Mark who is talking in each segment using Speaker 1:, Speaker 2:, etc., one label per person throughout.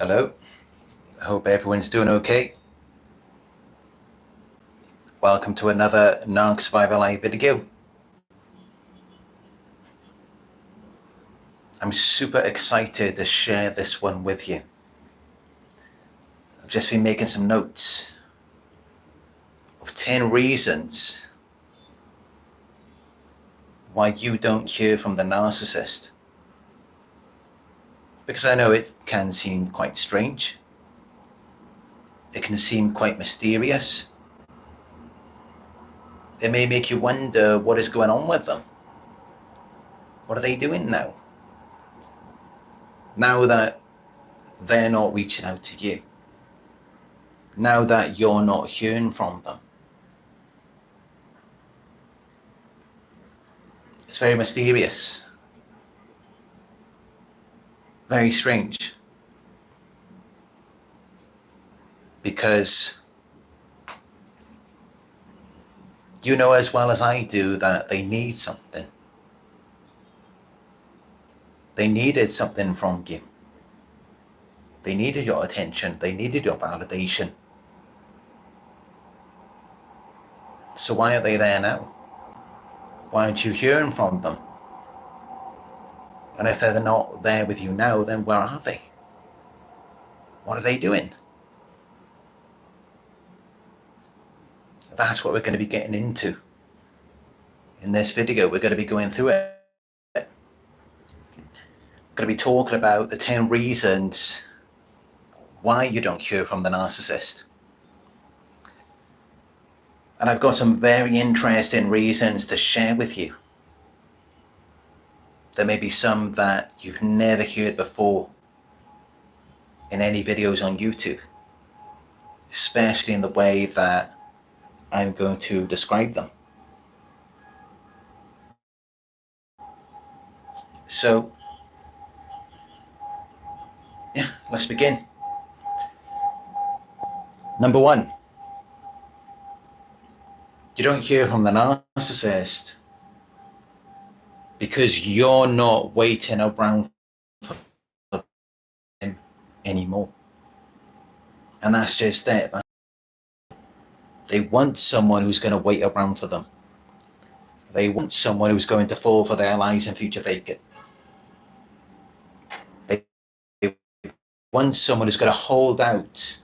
Speaker 1: Hello, I hope everyone's doing okay. Welcome to another Narc Survivor live video. I'm super excited to share this one with you. I've just been making some notes of 10 reasons why you don't hear from the narcissist. Because I know it can seem quite strange. It can seem quite mysterious. It may make you wonder what is going on with them. What are they doing now? Now that they're not reaching out to you. Now that you're not hearing from them. It's very mysterious. Very strange. Because you know as well as I do that they need something. They needed something from you. They needed your attention. They needed your validation. So why are they there now? Why aren't you hearing from them? And if they're not there with you now, then where are they? What are they doing? That's what we're going to be getting into in this video. We're going to be going through it. We're going to be talking about the 10 reasons why you don't hear from the narcissist. And I've got some very interesting reasons to share with you. There may be some that you've never heard before in any videos on YouTube, especially in the way that I'm going to describe them. So, yeah, let's begin. Number one, you don't hear from the narcissist because you're not waiting around for them anymore. And that's just it. They want someone who's going to wait around for them. They want someone who's going to fall for their lies and future fake it. They want someone who's going to hold out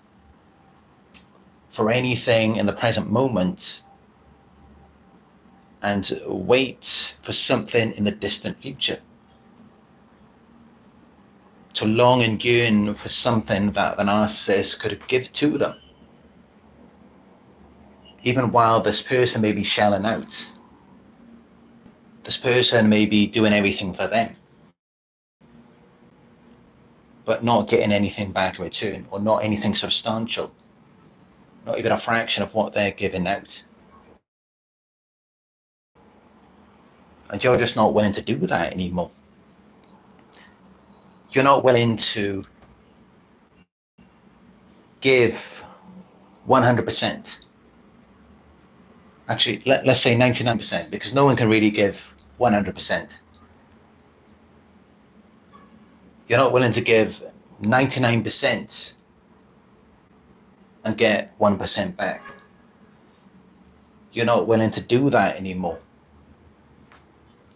Speaker 1: for anything in the present moment and wait for something in the distant future. To long and yearn for something that the narcissist could give to them. Even while this person may be shelling out. This person may be doing everything for them, but not getting anything back in return, or not anything substantial. Not even a fraction of what they're giving out. And you're just not willing to do that anymore. You're not willing to give 100%. Actually, let's say 99%, because no one can really give 100%. You're not willing to give 99% and get 1% back. You're not willing to do that anymore.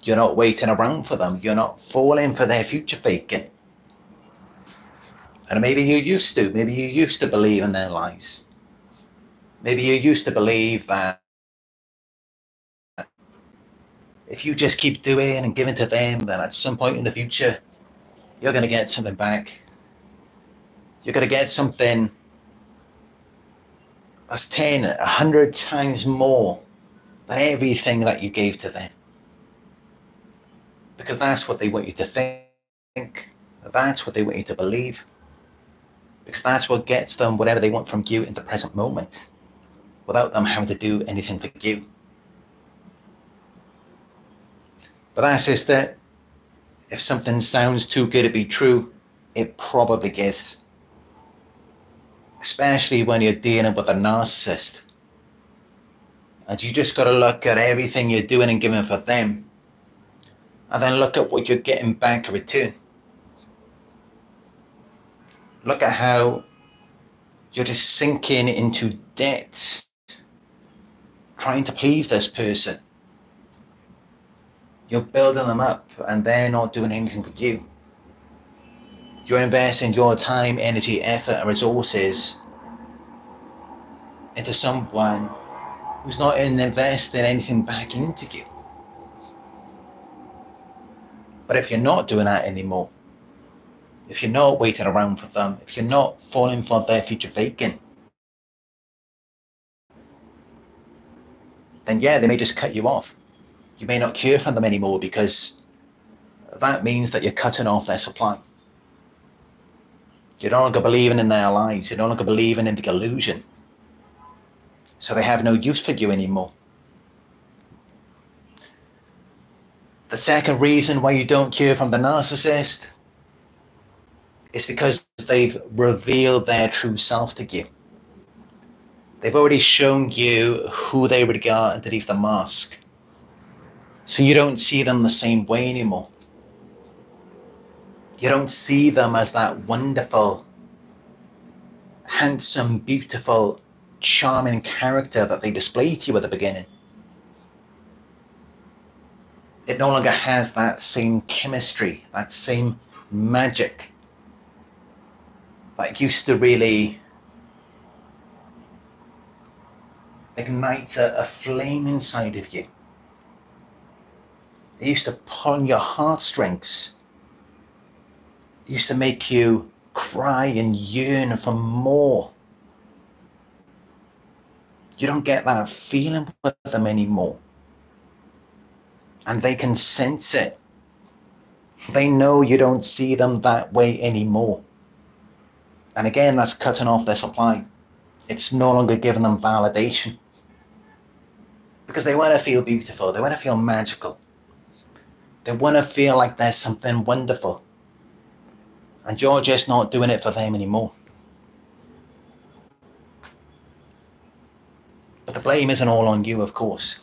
Speaker 1: You're not waiting around for them. You're not falling for their future faking. And maybe you used to. Maybe you used to believe in their lies. Maybe you used to believe that if you just keep doing and giving to them, then at some point in the future, you're going to get something back. You're going to get something that's 10, 100 times more than everything that you gave to them. Because that's what they want you to think. That's what they want you to believe. Because that's what gets them whatever they want from you in the present moment, without them having to do anything for you. But that's just it. If something sounds too good to be true, it probably is. Especially when you're dealing with a narcissist. And you just got to look at everything you're doing and giving for them, and then look at what you're getting back in return. Look at how you're just sinking into debt, trying to please this person. You're building them up and they're not doing anything for you. You're investing your time, energy, effort, and resources into someone who's not investing anything back into you. But if you're not doing that anymore, if you're not waiting around for them, if you're not falling for their future faking, then yeah, they may just cut you off. You may not care for them anymore because that means that you're cutting off their supply. You're no longer believing in their lies. You're no longer believing in the illusion. So they have no use for you anymore. The second reason why you don't hear from the narcissist is because they've revealed their true self to you. They've already shown you who they regard underneath the mask. So you don't see them the same way anymore. You don't see them as that wonderful, handsome, beautiful, charming character that they displayed to you at the beginning. It no longer has that same chemistry, that same magic that used to really ignite a flame inside of you. It used to pull on your heartstrings. It used to make you cry and yearn for more. You don't get that feeling with them anymore. And they can sense it. They know you don't see them that way anymore. And again, that's cutting off their supply. It's no longer giving them validation. Because they want to feel beautiful. They want to feel magical. They want to feel like there's something wonderful. And you're just not doing it for them anymore. But the blame isn't all on you, of course.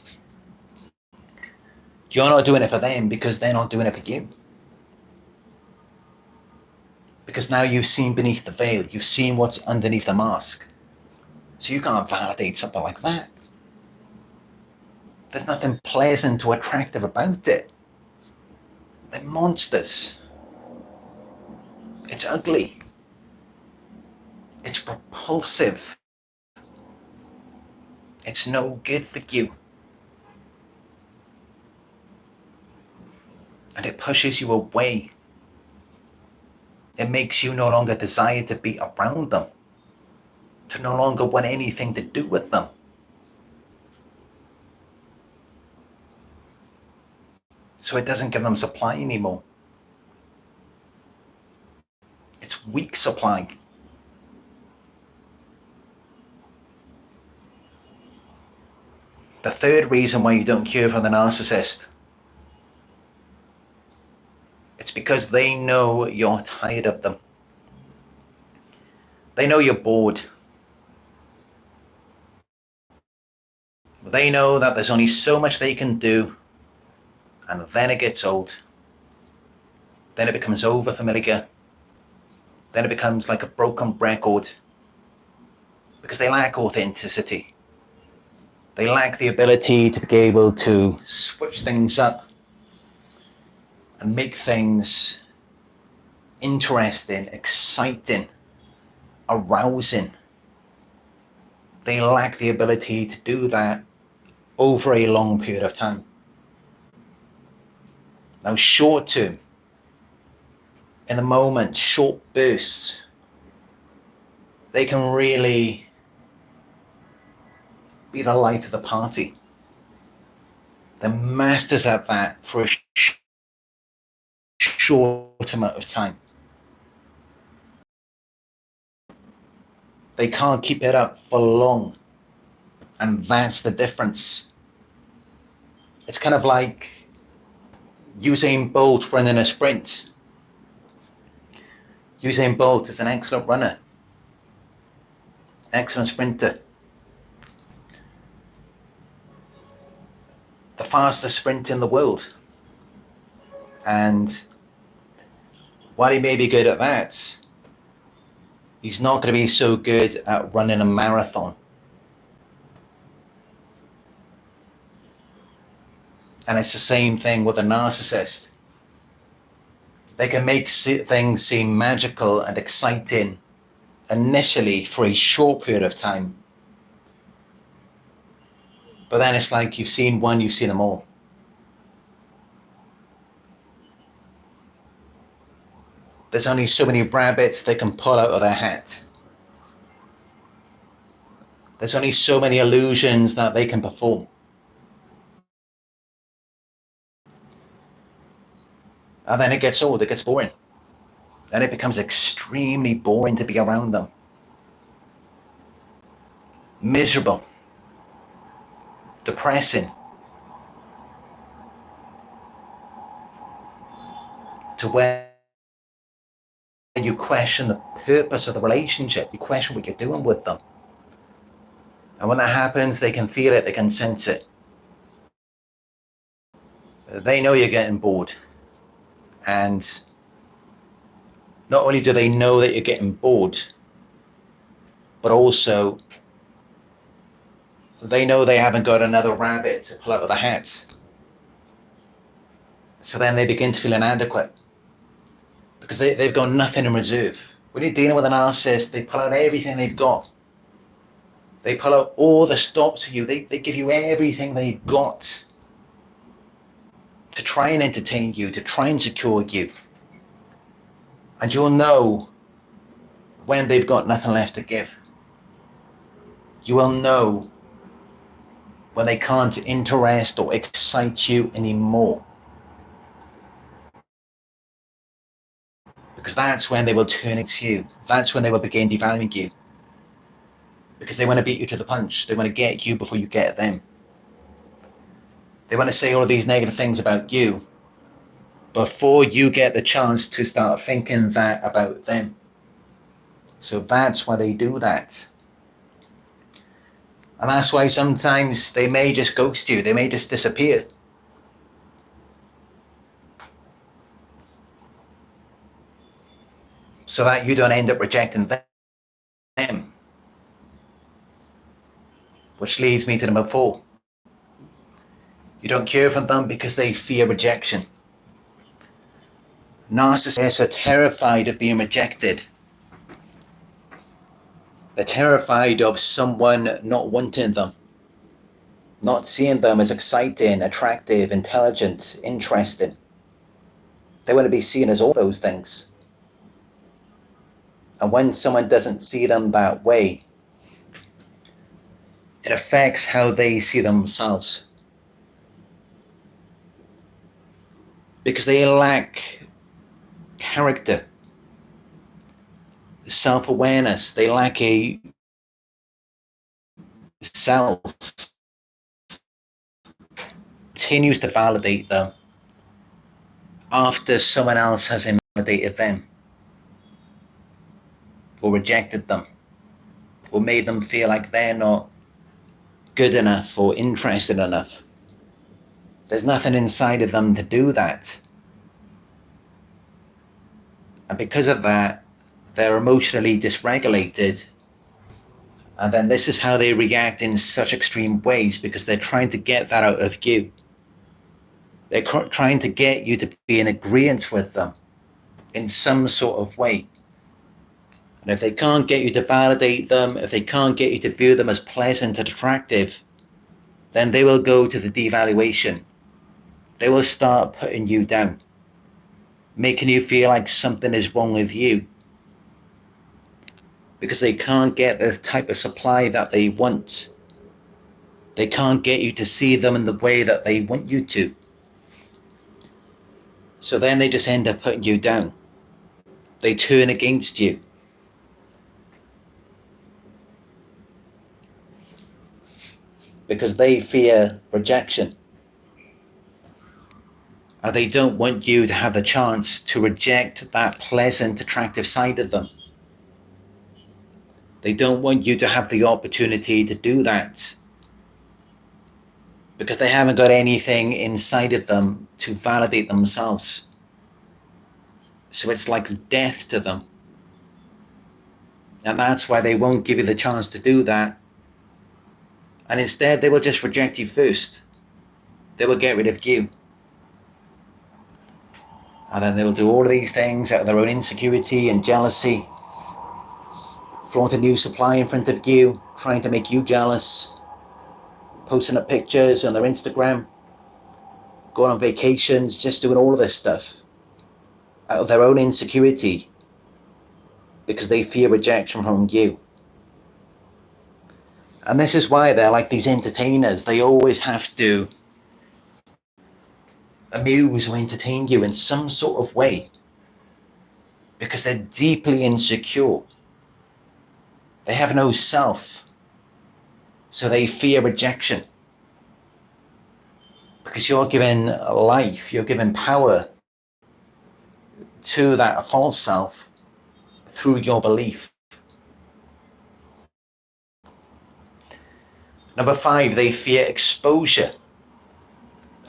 Speaker 1: You're not doing it for them because they're not doing it for you. Because now you've seen beneath the veil. You've seen what's underneath the mask. So you can't validate something like that. There's nothing pleasant or attractive about it. They're monsters. It's ugly. It's repulsive. It's no good for you. And it pushes you away. It makes you no longer desire to be around them, to no longer want anything to do with them. So it doesn't give them supply anymore. It's weak supply. The third reason why you don't cure from the narcissist, it's because they know you're tired of them. They know you're bored. They know that there's only so much they can do, and then it gets old. Then it becomes over familiar. Then it becomes like a broken record, because they lack authenticity. They lack the ability to be able to switch things up and make things interesting, exciting, arousing. They lack the ability to do that over a long period of time. Now, short term, in the moment, short bursts, they can really be the light of the party. They're masters at that for a short amount of time. They can't keep it up for long. And that's the difference. It's kind of like Usain Bolt running a sprint. Usain Bolt is an excellent runner, excellent sprinter. The fastest sprinter in the world. And while he may be good at that, He's not going to be so good at running a marathon. And it's the same thing with a narcissist. They can make things seem magical and exciting initially for a short period of time. But then it's like you've seen one, you've seen them all. There's only so many rabbits they can pull out of their hat. There's only so many illusions that they can perform. And then it gets old, it gets boring. And it becomes extremely boring to be around them. Miserable. Depressing. To where you question the purpose of the relationship. You question what you're doing with them. And when that happens, they can feel it, they can sense it. They know you're getting bored. And not only do they know that you're getting bored, but also they know they haven't got another rabbit to pull out of the hat. So then they begin to feel inadequate because they've got nothing in reserve. When you're dealing with a narcissist, they pull out everything they've got. They pull out all the stops to you. They give you everything they've got to try and entertain you, to try and secure you. And you'll know when they've got nothing left to give. You will know when they can't interest or excite you anymore. Because that's when they will turn against you. That's when they will begin devaluing you. Because they want to beat you to the punch. They want to get you before you get them. They want to say all of these negative things about you before you get the chance to start thinking that about them. So that's why they do that. And that's why sometimes they may just ghost you. They may just disappear. So that you don't end up rejecting them. Which leads me to number 4. You don't care for them because they fear rejection. Narcissists are terrified of being rejected. They're terrified of someone not wanting them, not seeing them as exciting, attractive, intelligent, interesting. They want to be seen as all those things. And when someone doesn't see them that way, it affects how they see themselves. Because they lack character, self-awareness. They lack a self. Continues to validate them after someone else has invalidated them or rejected them or made them feel like they're not good enough or interested enough. There's nothing inside of them to do that. And because of that, they're emotionally dysregulated. And then this is how they react in such extreme ways, because they're trying to get that out of you. They're trying to get you to be in agreement with them in some sort of way. And if they can't get you to validate them, if they can't get you to view them as pleasant and attractive, then they will go to the devaluation. They will start putting you down, making you feel like something is wrong with you, because they can't get the type of supply that they want. They can't get you to see them in the way that they want you to. So then they just end up putting you down. They turn against you. Because they fear rejection. And they don't want you to have the chance to reject that pleasant, attractive side of them. They don't want you to have the opportunity to do that, because they haven't got anything inside of them to validate themselves. So it's like death to them. And that's why they won't give you the chance to do that. And instead, they will just reject you first. They will get rid of you. And then they'll do all of these things out of their own insecurity and jealousy, flaunt a new supply in front of you, trying to make you jealous, posting up pictures on their Instagram, going on vacations, just doing all of this stuff out of their own insecurity because they fear rejection from you. And this is why they're like these entertainers. They always have to amuse or entertain you in some sort of way because they're deeply insecure. They have no self, so they fear rejection because you're given life, you're given power to that false self through your belief. Number 5, they fear exposure.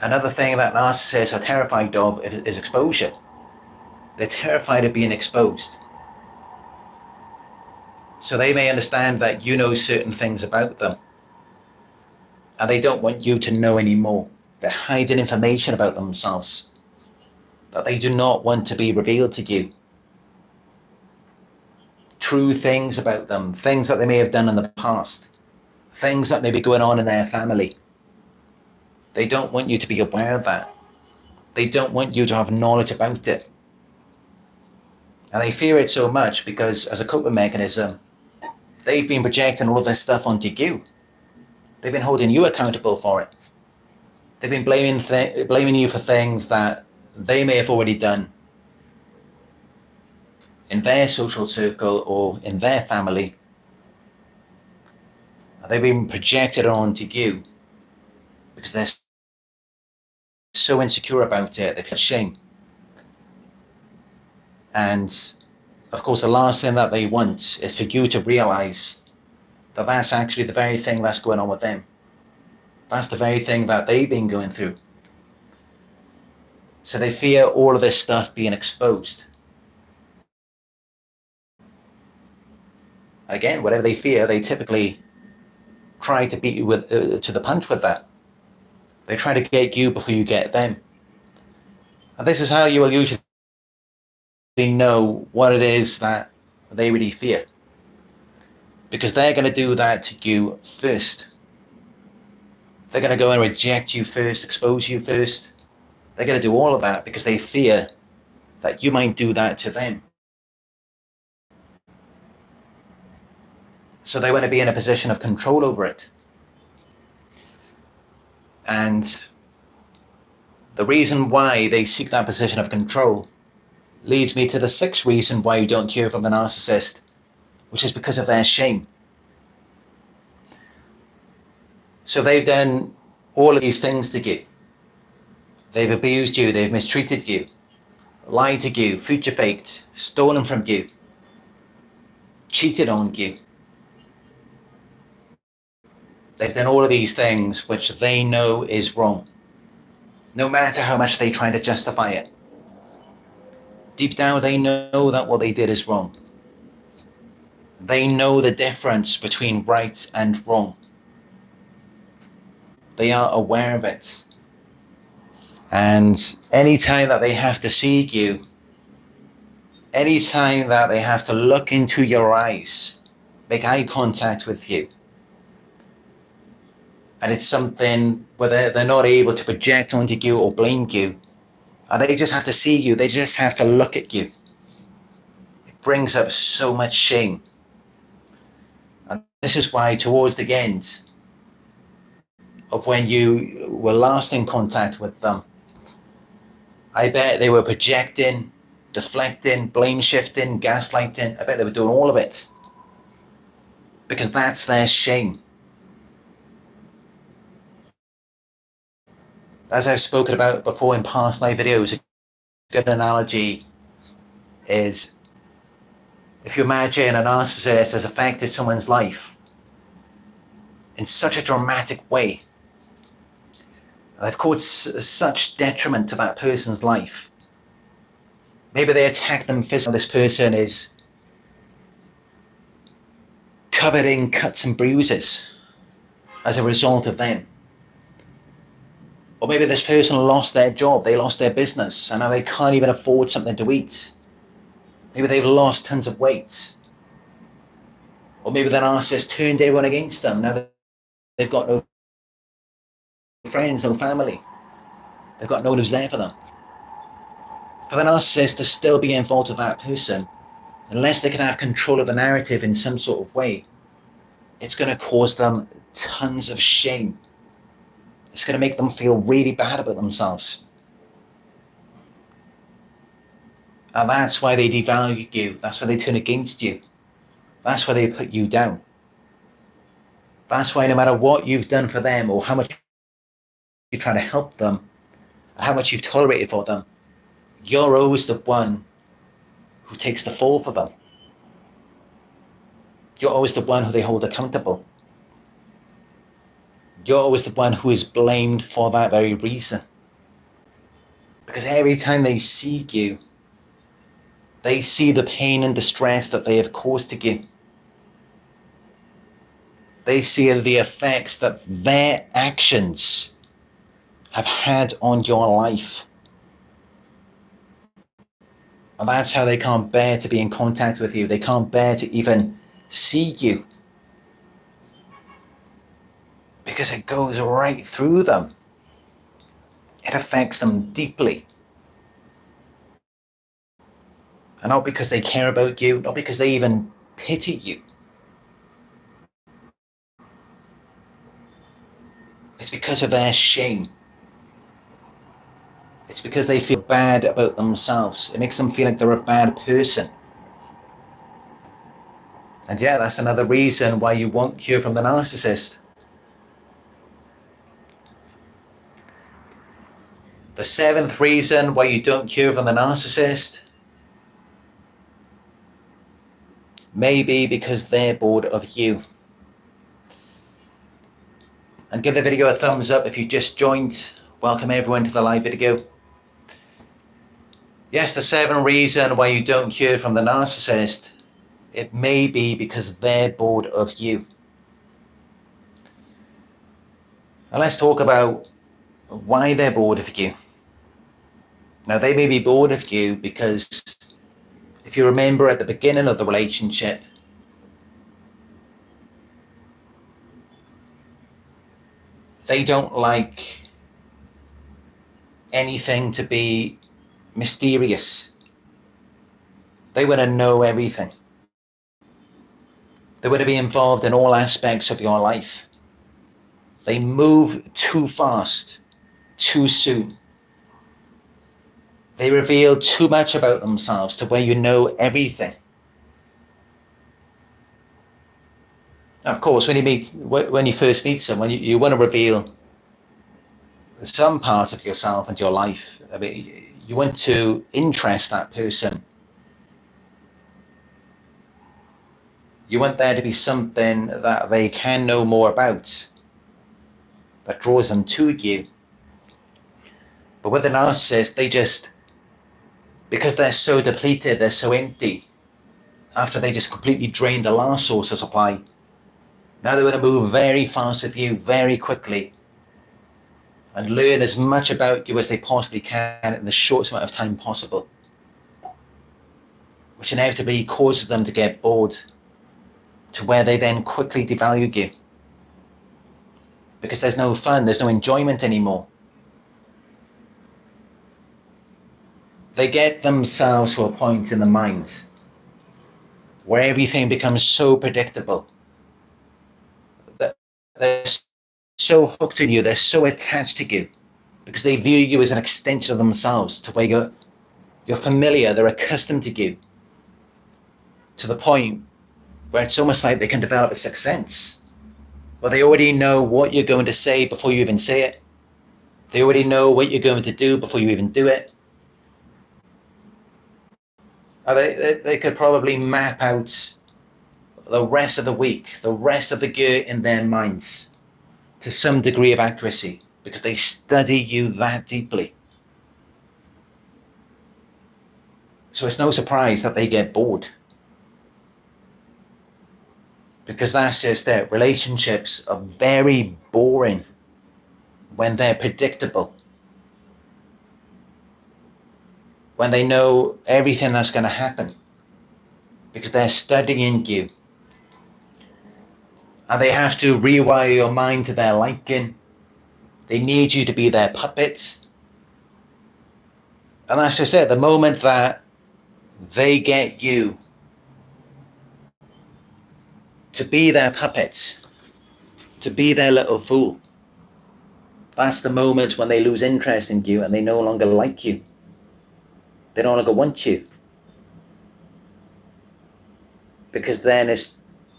Speaker 1: Another thing that narcissists are terrified of is exposure. They're terrified of being exposed. So they may understand that you know certain things about them, and they don't want you to know anymore. They're hiding information about themselves that they do not want to be revealed to you. True things about them, things that they may have done in the past, things that may be going on in their family. They don't want you to be aware of that. They don't want you to have knowledge about it. And they fear it so much because, as a coping mechanism, they've been projecting all of this stuff onto you. They've been holding you accountable for it. They've been blaming you for things that they may have already done in their social circle or in their family. They've been projected onto you because they're so insecure about it. They feel shame. And of course, the last thing that they want is for you to realize that that's actually the very thing that's going on with them. That's the very thing that they've been going through. So they fear all of this stuff being exposed. Again, whatever they fear, they typically try to beat you with to the punch with that. They try to get you before you get them. And this is how you will usually know what it is that they really fear. Because they're going to do that to you first. They're going to go and reject you first, expose you first. They're going to do all of that because they fear that you might do that to them. So they want to be in a position of control over it. And the reason why they seek that position of control leads me to the 6th reason why you don't hear from the narcissist, which is because of their shame. So they've done all of these things to you. They've abused you, they've mistreated you, lied to you, future faked, stolen from you, cheated on you. They've done all of these things which they know is wrong, no matter how much they try to justify it. Deep down, they know that what they did is wrong. They know the difference between right and wrong. They are aware of it. And anytime that they have to see you, anytime that they have to look into your eyes, make eye contact with you, and it's something where they're not able to project onto you or blame you, and they just have to see you, they just have to look at you. It brings up so much shame. And this is why towards the end of when you were last in contact with them, I bet they were projecting, deflecting, blame shifting, gaslighting. I bet they were doing all of it because that's their shame. As I've spoken about before in past live videos, a good analogy is if you imagine a narcissist has affected someone's life in such a dramatic way, they've caused such detriment to that person's life. Maybe they attack them physically. This person is covered in cuts and bruises as a result of them. Or maybe this person lost their job, they lost their business, and now they can't even afford something to eat. Maybe they've lost tons of weight. Or maybe the narcissist turned everyone against them. Now they've got no friends, no family. They've got no one who's there for them. For the narcissist to still be involved with that person, unless they can have control of the narrative in some sort of way, it's going to cause them tons of shame. It's going to make them feel really bad about themselves. And that's why they devalue you. That's why they turn against you. That's why they put you down. That's why no matter what you've done for them or how much you try to help them, how much you've tolerated for them, you're always the one who takes the fall for them. You're always the one who they hold accountable. You're always the one who is blamed for that very reason. Because every time they see you, they see the pain and distress that they have caused to you. They see the effects that their actions have had on your life. And that's how they can't bear to be in contact with you. They can't bear to even see you. Because it goes right through them. It affects them deeply. And not because they care about you, not because they even pity you. It's because of their shame. It's because they feel bad about themselves. It makes them feel like they're a bad person. And yeah, that's another reason why you won't cure from the narcissist. The seventh reason why you don't cure from the narcissist may be because they're bored of you. And give the video a thumbs up if you just joined. Welcome everyone to the live video. Yes, the seventh reason why you don't cure from the narcissist, it may be because they're bored of you. And let's talk about why they're bored of you. Now, they may be bored of you because if you remember at the beginning of the relationship, they don't like anything to be mysterious. They want to know everything. They want to be involved in all aspects of your life. They move too fast, too soon. They reveal too much about themselves to where you know everything. Of course, when you first meet someone, you want to reveal some part of yourself and your life. I mean, you want to interest that person. You want there to be something that they can know more about that draws them to you. But with the narcissist, they just, because they're so depleted, they're so empty, after they just completely drain the last source of supply, now they want to move very fast with you, very quickly, and learn as much about you as they possibly can in the shortest amount of time possible, which inevitably causes them to get bored, to where they then quickly devalue you. Because there's no fun, there's no enjoyment anymore. They get themselves to a point in the mind where everything becomes so predictable, that they're so hooked on you, they're so attached to you, because they view you as an extension of themselves, to where you're familiar, they're accustomed to you, to the point where it's almost like they can develop a sixth sense, where they already know what you're going to say before you even say it. They already know what you're going to do before you even do it. They could probably map out the rest of the week, the rest of the year in their minds to some degree of accuracy, because they study you that deeply. So it's no surprise that they get bored. Because that's just it. Relationships are very boring when they're predictable, when they know everything that's going to happen, because they're studying you. And they have to rewire your mind to their liking. They need you to be their puppet. And that's just it. The moment that they get you to be their puppet, to be their little fool, that's the moment when they lose interest in you and they no longer like you. They no longer want you. Because then it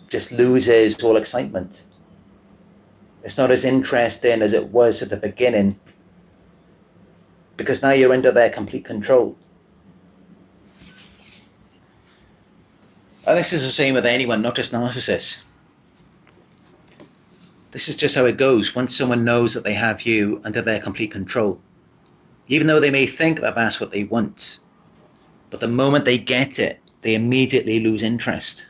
Speaker 1: just loses all excitement. It's not as interesting as it was at the beginning, because now you're under their complete control. And this is the same with anyone, not just narcissists. This is just how it goes once someone knows that they have you under their complete control. Even though they may think that that's what they want, but the moment they get it, they immediately lose interest.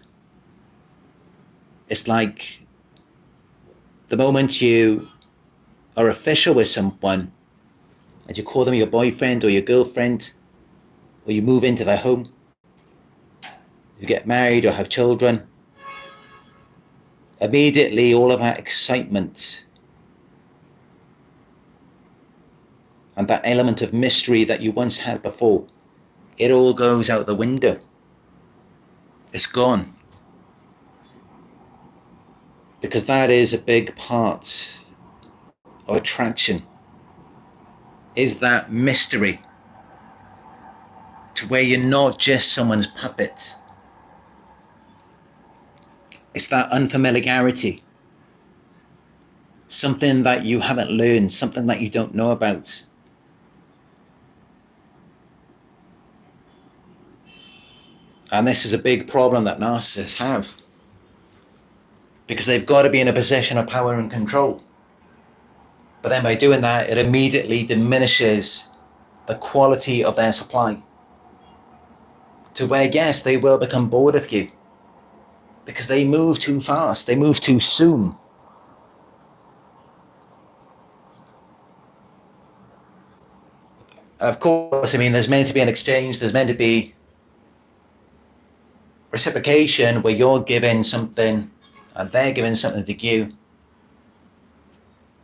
Speaker 1: It's like the moment you are official with someone and you call them your boyfriend or your girlfriend, or you move into their home, you get married or have children, immediately all of that excitement and that element of mystery that you once had before, it all goes out the window. It's gone. Because that is a big part of attraction, is that mystery, to where you're not just someone's puppet. It's that unfamiliarity, something that you haven't learned, something that you don't know about. And this is a big problem that narcissists have, because they've got to be in a position of power and control. But then by doing that, it immediately diminishes the quality of their supply, to where, yes, they will become bored of you, because they move too fast, they move too soon. And of course, I mean, there's meant to be an exchange, there's meant to be reciprocation where you're giving something and they're giving something to you.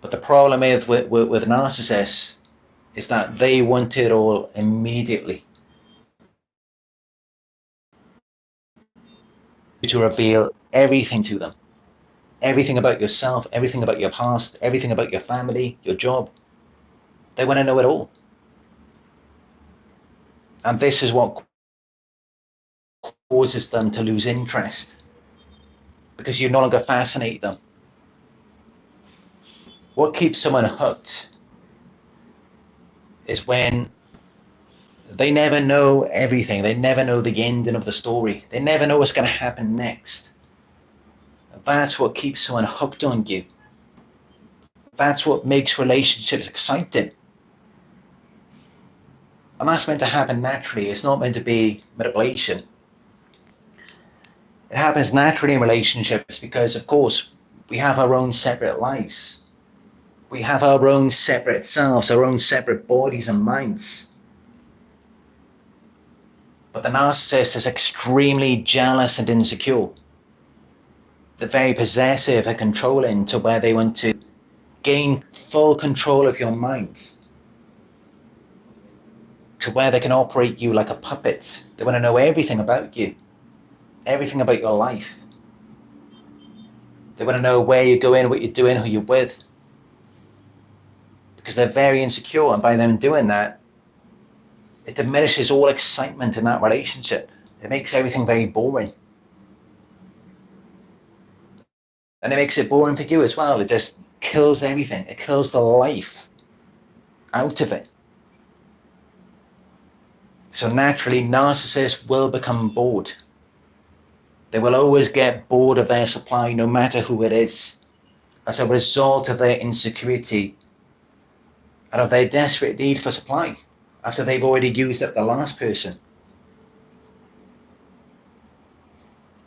Speaker 1: But the problem is with narcissists is that they want it all immediately. To reveal everything to them, everything about yourself, everything about your past, everything about your family, your job. They want to know it all. And this is what causes them to lose interest, because you no longer fascinate them. What keeps someone hooked is when they never know everything. They never know the ending of the story. They never know what's going to happen next. That's what keeps someone hooked on you. That's what makes relationships exciting. And that's meant to happen naturally. It's not meant to be manipulation. It happens naturally in relationships because, of course, we have our own separate lives. We have our own separate selves, our own separate bodies and minds. But the narcissist is extremely jealous and insecure. They're very possessive and controlling, to where they want to gain full control of your mind, to where they can operate you like a puppet. They want to know everything about you, everything about your life. They want to know where you're going, what you're doing, who you're with, because they're very insecure. And by them doing that, it diminishes all excitement in that relationship. It makes everything very boring. And it makes it boring for you as well. It just kills everything. It kills the life out of it. So naturally, narcissists will become bored. They will always get bored of their supply, no matter who it is, as a result of their insecurity and of their desperate need for supply, after they've already used up the last person.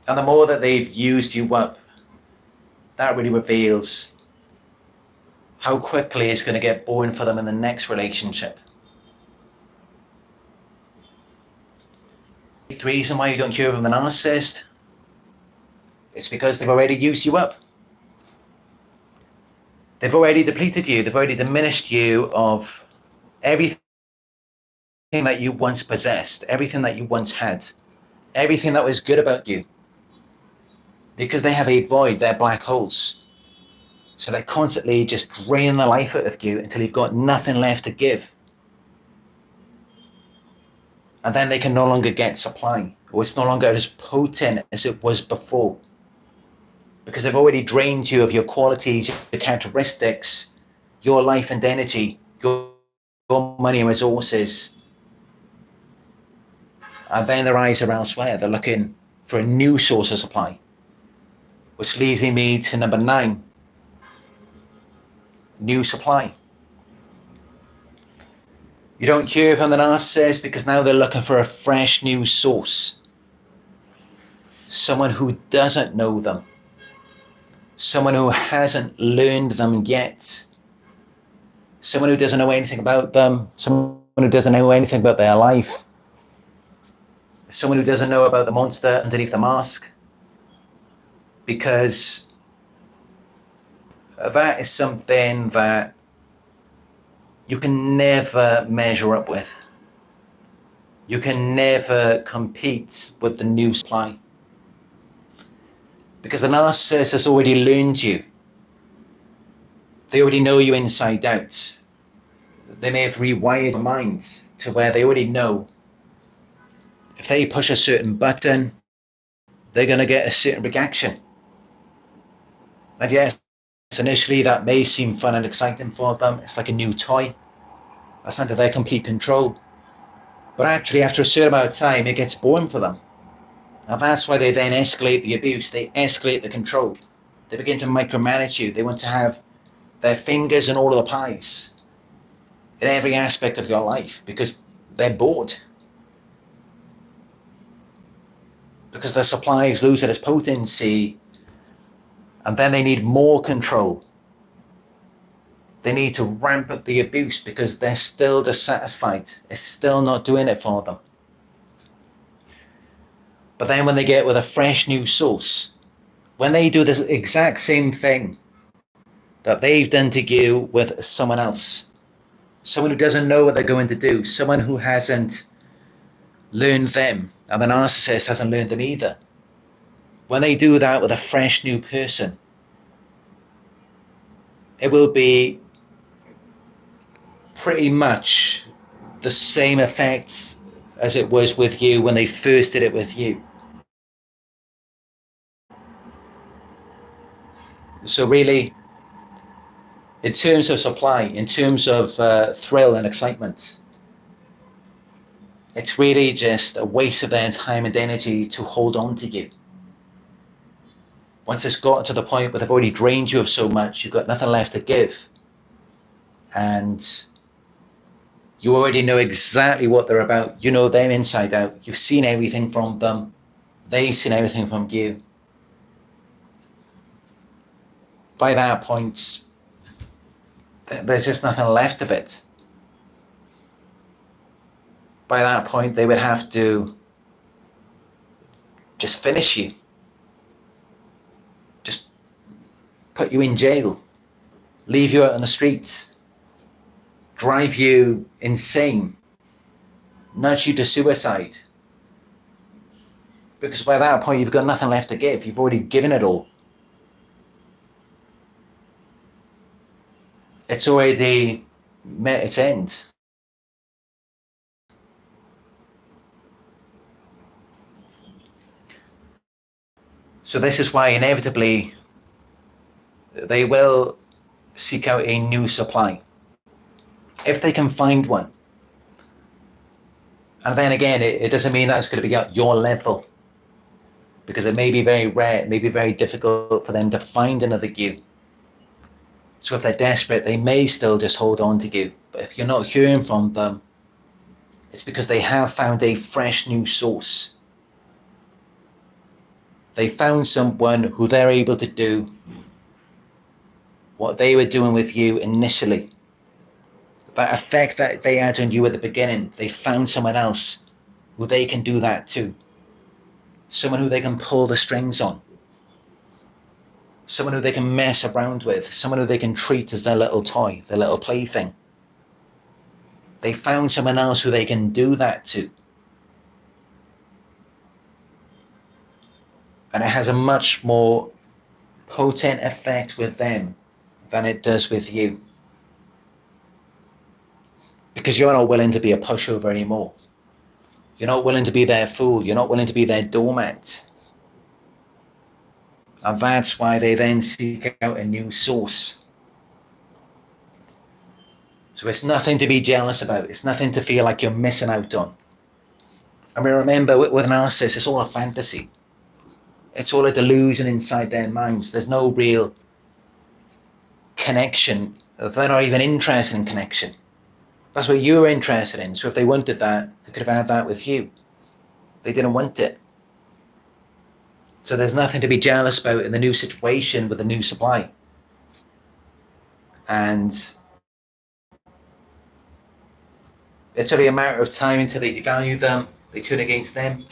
Speaker 1: And the more that they've used you up, that really reveals how quickly it's going to get boring for them in the next relationship. The reason why you don't hear from the narcissist, it's because they've already used you up. They've already depleted you. They've already diminished you of everything that you once possessed, everything that you once had, everything that was good about you. Because they have a void, they're black holes. So they're constantly just draining the life out of you until you've got nothing left to give. And then they can no longer get supply, or it's no longer as potent as it was before. Because they've already drained you of your qualities, your characteristics, your life and energy, your money and resources. And then their eyes are elsewhere. They're looking for a new source of supply. Which leads me to number 9, new supply. You don't hear from the narcissist because now they're looking for a fresh new source. Someone who doesn't know them. Someone who hasn't learned them yet. Someone who doesn't know anything about them. Someone who doesn't know anything about their life. Someone who doesn't know about the monster underneath the mask. Because that is something that you can never measure up with. You can never compete with the new supply. Because the narcissist has already learned you. They already know you inside out. They may have rewired your mind to where they already know if they push a certain button, they're going to get a certain reaction. And yes, initially that may seem fun and exciting for them. It's like a new toy. That's under their complete control. But actually, after a certain amount of time, it gets boring for them. And that's why they then escalate the abuse. They escalate the control. They begin to micromanage you. They want to have their fingers in all of the pies in every aspect of your life because they're bored. Because their supply is losing its potency, and then they need more control. They need to ramp up the abuse because they're still dissatisfied. It's still not doing it for them. But then when they get with a fresh new source, when they do this exact same thing that they've done to you with someone else, someone who doesn't know what they're going to do, someone who hasn't learned them, and the narcissist hasn't learned them either. When they do that with a fresh new person, it will be pretty much the same effects as it was with you when they first did it with you. So really, in terms of supply, in terms of thrill and excitement, it's really just a waste of their time and energy to hold on to you. Once it's gotten to the point where they've already drained you of so much, you've got nothing left to give. And you already know exactly what they're about. You know them inside out. You've seen everything from them. They've seen everything from you. By that point, there's just nothing left of it. By that point, they would have to just finish you. Just put you in jail. Leave you out on the street. Drive you insane. Nudge you to suicide. Because by that point, you've got nothing left to give. You've already given it all. It's already met its end. So this is why inevitably they will seek out a new supply, if they can find one. And then again, it doesn't mean that it's going to be at your level, because it may be very rare, it may be very difficult for them to find another you. So if they're desperate, they may still just hold on to you. But if you're not hearing from them, it's because they have found a fresh new source. They found someone who they're able to do what they were doing with you initially, that effect that they had on you at the beginning, they found someone else who they can do that to. Someone who they can pull the strings on. Someone who they can mess around with. Someone who they can treat as their little toy, their little plaything. They found someone else who they can do that to. And it has a much more potent effect with them than it does with you. Because you're not willing to be a pushover anymore. You're not willing to be their fool. You're not willing to be their doormat. And that's why they then seek out a new source. So it's nothing to be jealous about. It's nothing to feel like you're missing out on. And remember, with narcissists, it's all a fantasy. It's all a delusion inside their minds. There's no real connection. They're not even interested in connection. That's what you were interested in. So if they wanted that, they could have had that with you. They didn't want it. So there's nothing to be jealous about in the new situation with the new supply. And it's only a matter of time until they devalue them, they turn against them.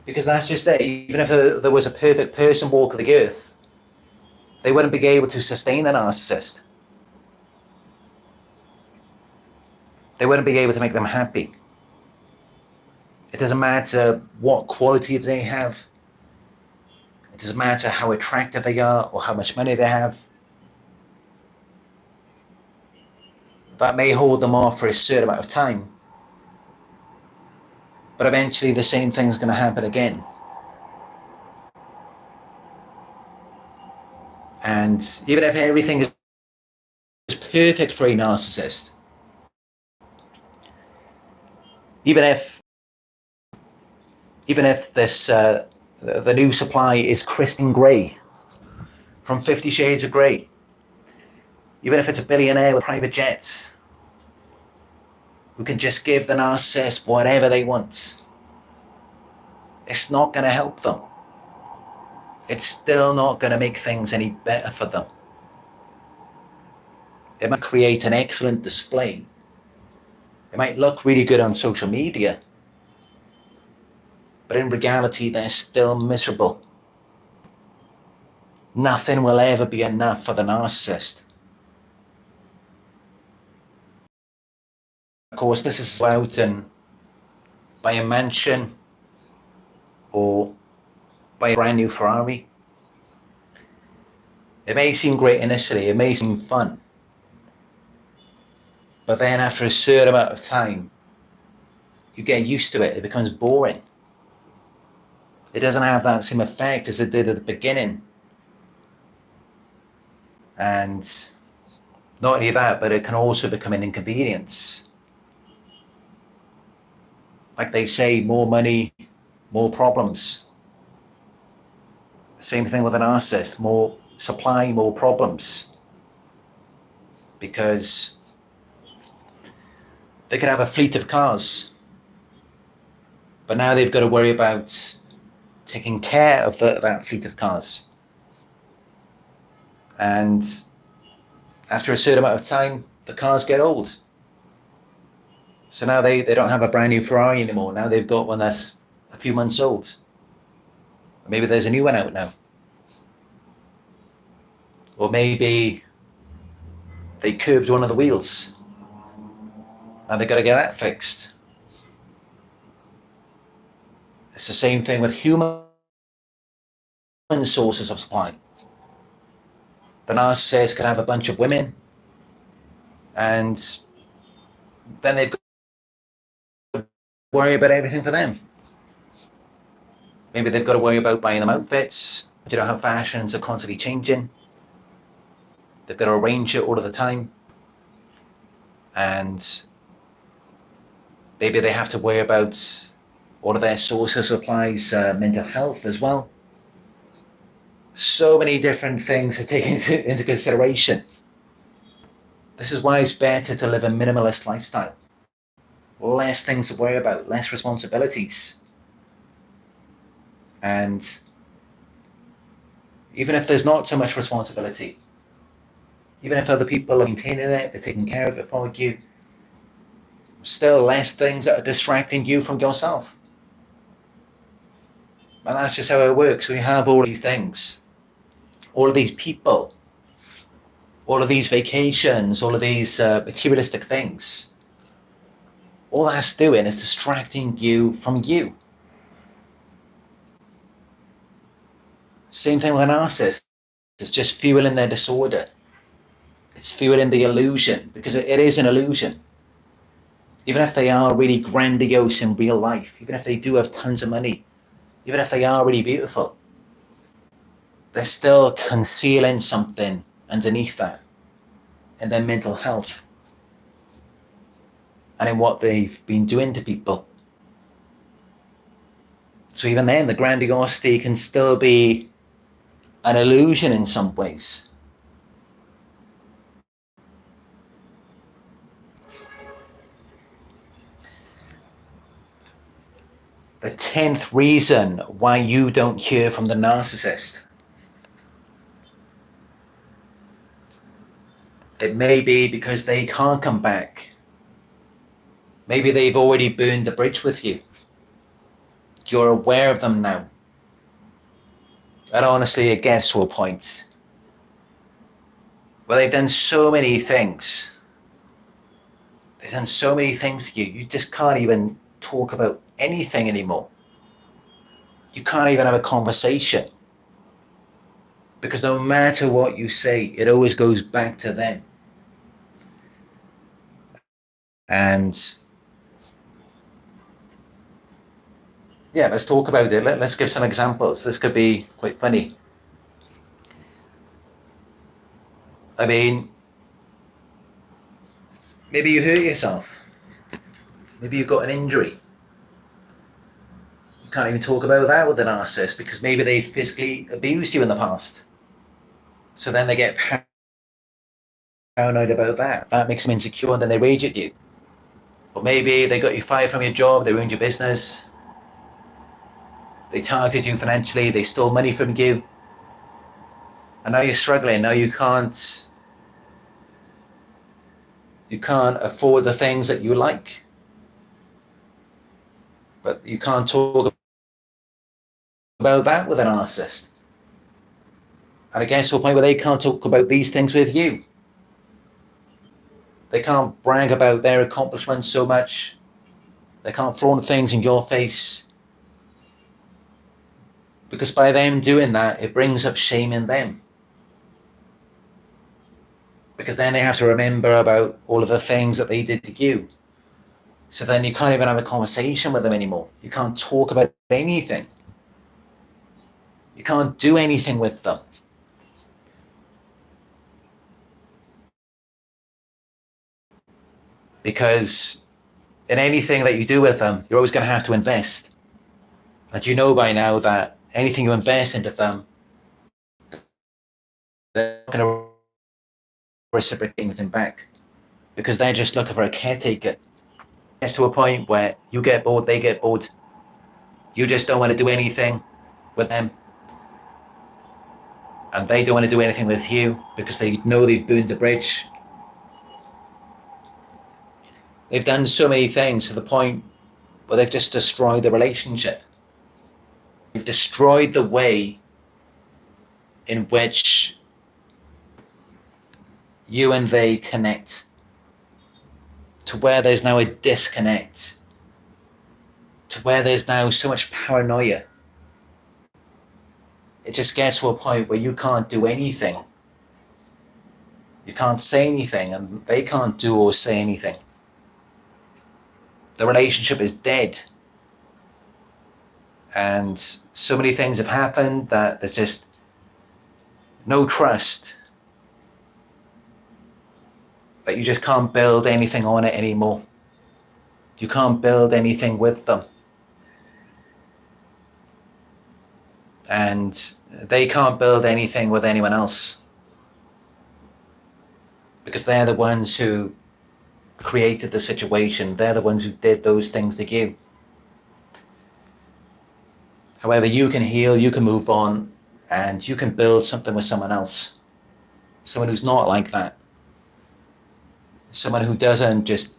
Speaker 1: Because that's just it. Even if there was a perfect person walking the earth, they wouldn't be able to sustain a narcissist. They wouldn't be able to make them happy. It doesn't matter what quality they have. It doesn't matter how attractive they are or how much money they have. That may hold them off for a certain amount of time. But eventually the same thing's going to happen again. And even if everything is perfect for a narcissist, even if this the new supply is Christian Grey from 50 Shades of Grey, even if it's a billionaire with private jets who can just give the narcissist whatever they want, it's not going to help them. It's still not going to make things any better for them. It might create an excellent display. It might look really good on social media, but in reality, they're still miserable. Nothing will ever be enough for the narcissist. Of course, this is out and buy a mansion or buy a brand new Ferrari. It may seem great initially, it may seem fun, but then after a certain amount of time, you get used to it. It becomes boring. It doesn't have that same effect as it did at the beginning. And not only that, but it can also become an inconvenience. Like they say, more money, more problems. Same thing with an narcissist, more supply, more problems. Because they could have a fleet of cars, but now they've got to worry about taking care of that fleet of cars. And after a certain amount of time, the cars get old. So now they don't have a brand new Ferrari anymore. Now they've got one that's a few months old. Maybe there's a new one out now. Or maybe they curbed one of the wheels. Now they've got to get that fixed. It's the same thing with human sources of supply. The narcissist can have a bunch of women, and then they've got to worry about everything for them. Maybe they've got to worry about buying them outfits. You know how fashions are constantly changing. They've got to arrange it all of the time. And maybe they have to worry about all of their sources of supplies, mental health as well. So many different things to take into consideration. This is why it's better to live a minimalist lifestyle. Less things to worry about, less responsibilities. And even if there's not so much responsibility, even if other people are maintaining it, they're taking care of it for you, still less things that are distracting you from yourself. And that's just how it works. We have all these things, all of these people, all of these vacations, all of these materialistic things. All that's doing is distracting you from you. Same thing with a narcissist. It's just fueling their disorder. It's fueling the illusion, because it is an illusion. Even if they are really grandiose in real life, even if they do have tons of money, even if they are really beautiful, they're still concealing something underneath that in their mental health and in what they've been doing to people. So even then, the grandiosity can still be an illusion in some ways. The 10th reason why you don't hear from the narcissist. It may be because they can't come back. Maybe they've already burned the bridge with you. You're aware of them now. And honestly, it gets to a point where they've done so many things. They've done so many things to you, you just can't even talk about anything anymore. You can't even have a conversation. Because no matter what you say, it always goes back to them. And yeah, let's talk about it. Let's give some examples. This could be quite funny. I mean, maybe you hurt yourself. Maybe you got an injury. You can't even talk about that with the narcissist because maybe they physically abused you in the past. So then they get paranoid about that. That makes them insecure and then they rage at you. Or maybe they got you fired from your job, they ruined your business. They targeted you financially, they stole money from you. And now you're struggling, now you can't afford the things that you like. But you can't talk about that with a narcissist. And it gets to a point where they can't talk about these things with you. They can't brag about their accomplishments so much. They can't flaunt things in your face. Because by them doing that, it brings up shame in them. Because then they have to remember about all of the things that they did to you. So then you can't even have a conversation with them anymore. You can't talk about anything. You can't do anything with them. Because in anything that you do with them, you're always going to have to invest. And you know by now that anything you invest into them, they're not going to reciprocate anything back. Because they're just looking for a caretaker. It gets to a point where you get bored, they get bored. You just don't want to do anything with them. And they don't want to do anything with you because they know they've burned the bridge. They've done so many things to the point where they've just destroyed the relationship. They've destroyed the way in which you and they connect, to where there's now a disconnect, to where there's now so much paranoia. It just gets to a point where you can't do anything. You can't say anything, and they can't do or say anything. The relationship is dead. And so many things have happened that there's just no trust, that you just can't build anything on it anymore. You can't build anything with them. And they can't build anything with anyone else. Because they're the ones who created the situation. They're the ones who did those things to you. However, you can heal, you can move on, and you can build something with someone else, someone who's not like that, someone who doesn't just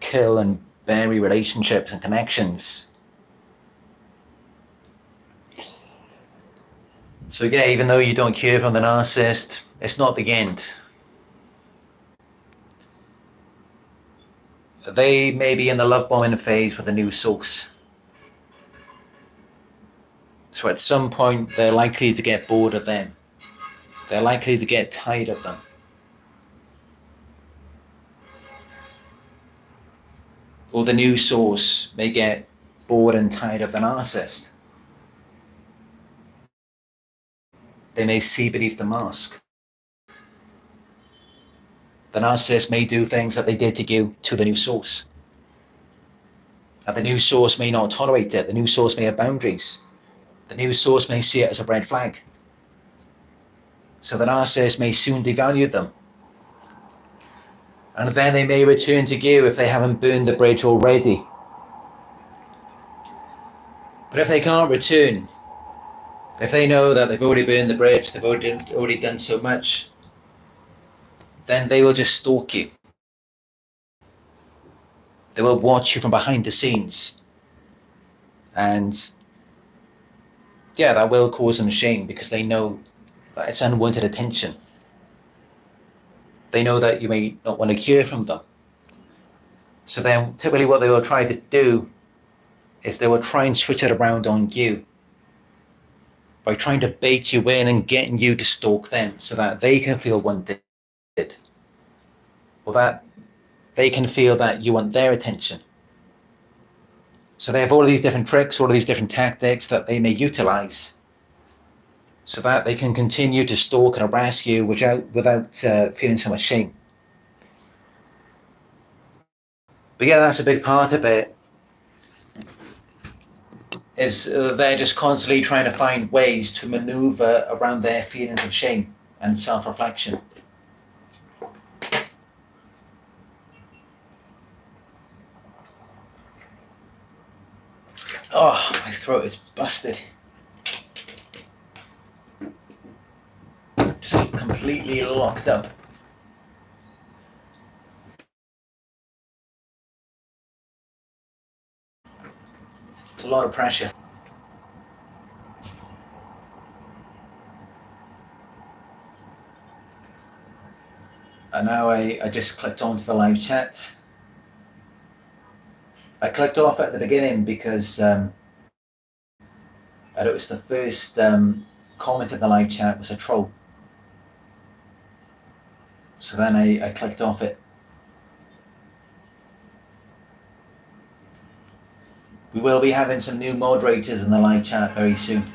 Speaker 1: kill and bury relationships and connections. So yeah, even though you don't cure from the narcissist, it's not the end. They may be in the love bombing phase with a new source. So at some point, they're likely to get bored of them. They're likely to get tired of them. Or the new source may get bored and tired of the narcissist. They may see beneath the mask. The narcissist may do things that they did to you to the new source. And the new source may not tolerate it. The new source may have boundaries. The new source may see it as a red flag. So the narcissist may soon devalue them. And then they may return to you if they haven't burned the bridge already. But if they can't return, if they know that they've already burned the bridge, they've already done so much, then they will just stalk you. They will watch you from behind the scenes. And yeah, that will cause them shame because they know that it's unwanted attention. They know that you may not want to hear from them. So then typically what they will try to do is they will try and switch it around on you by trying to bait you in and getting you to stalk them so that they can feel wanted, or that they can feel that you want their attention. So they have all of these different tricks, all of these different tactics that they may utilize so that they can continue to stalk and harass you without feeling so much shame. But yeah, that's a big part of it, is they're just constantly trying to find ways to maneuver around their feelings of shame and self-reflection. Oh, my throat is busted. Just completely locked up. It's a lot of pressure. And now I just clicked onto the live chat. I clicked off at the beginning because I noticed the first comment in the live chat was a troll. So then I clicked off it. We will be having some new moderators in the live chat very soon.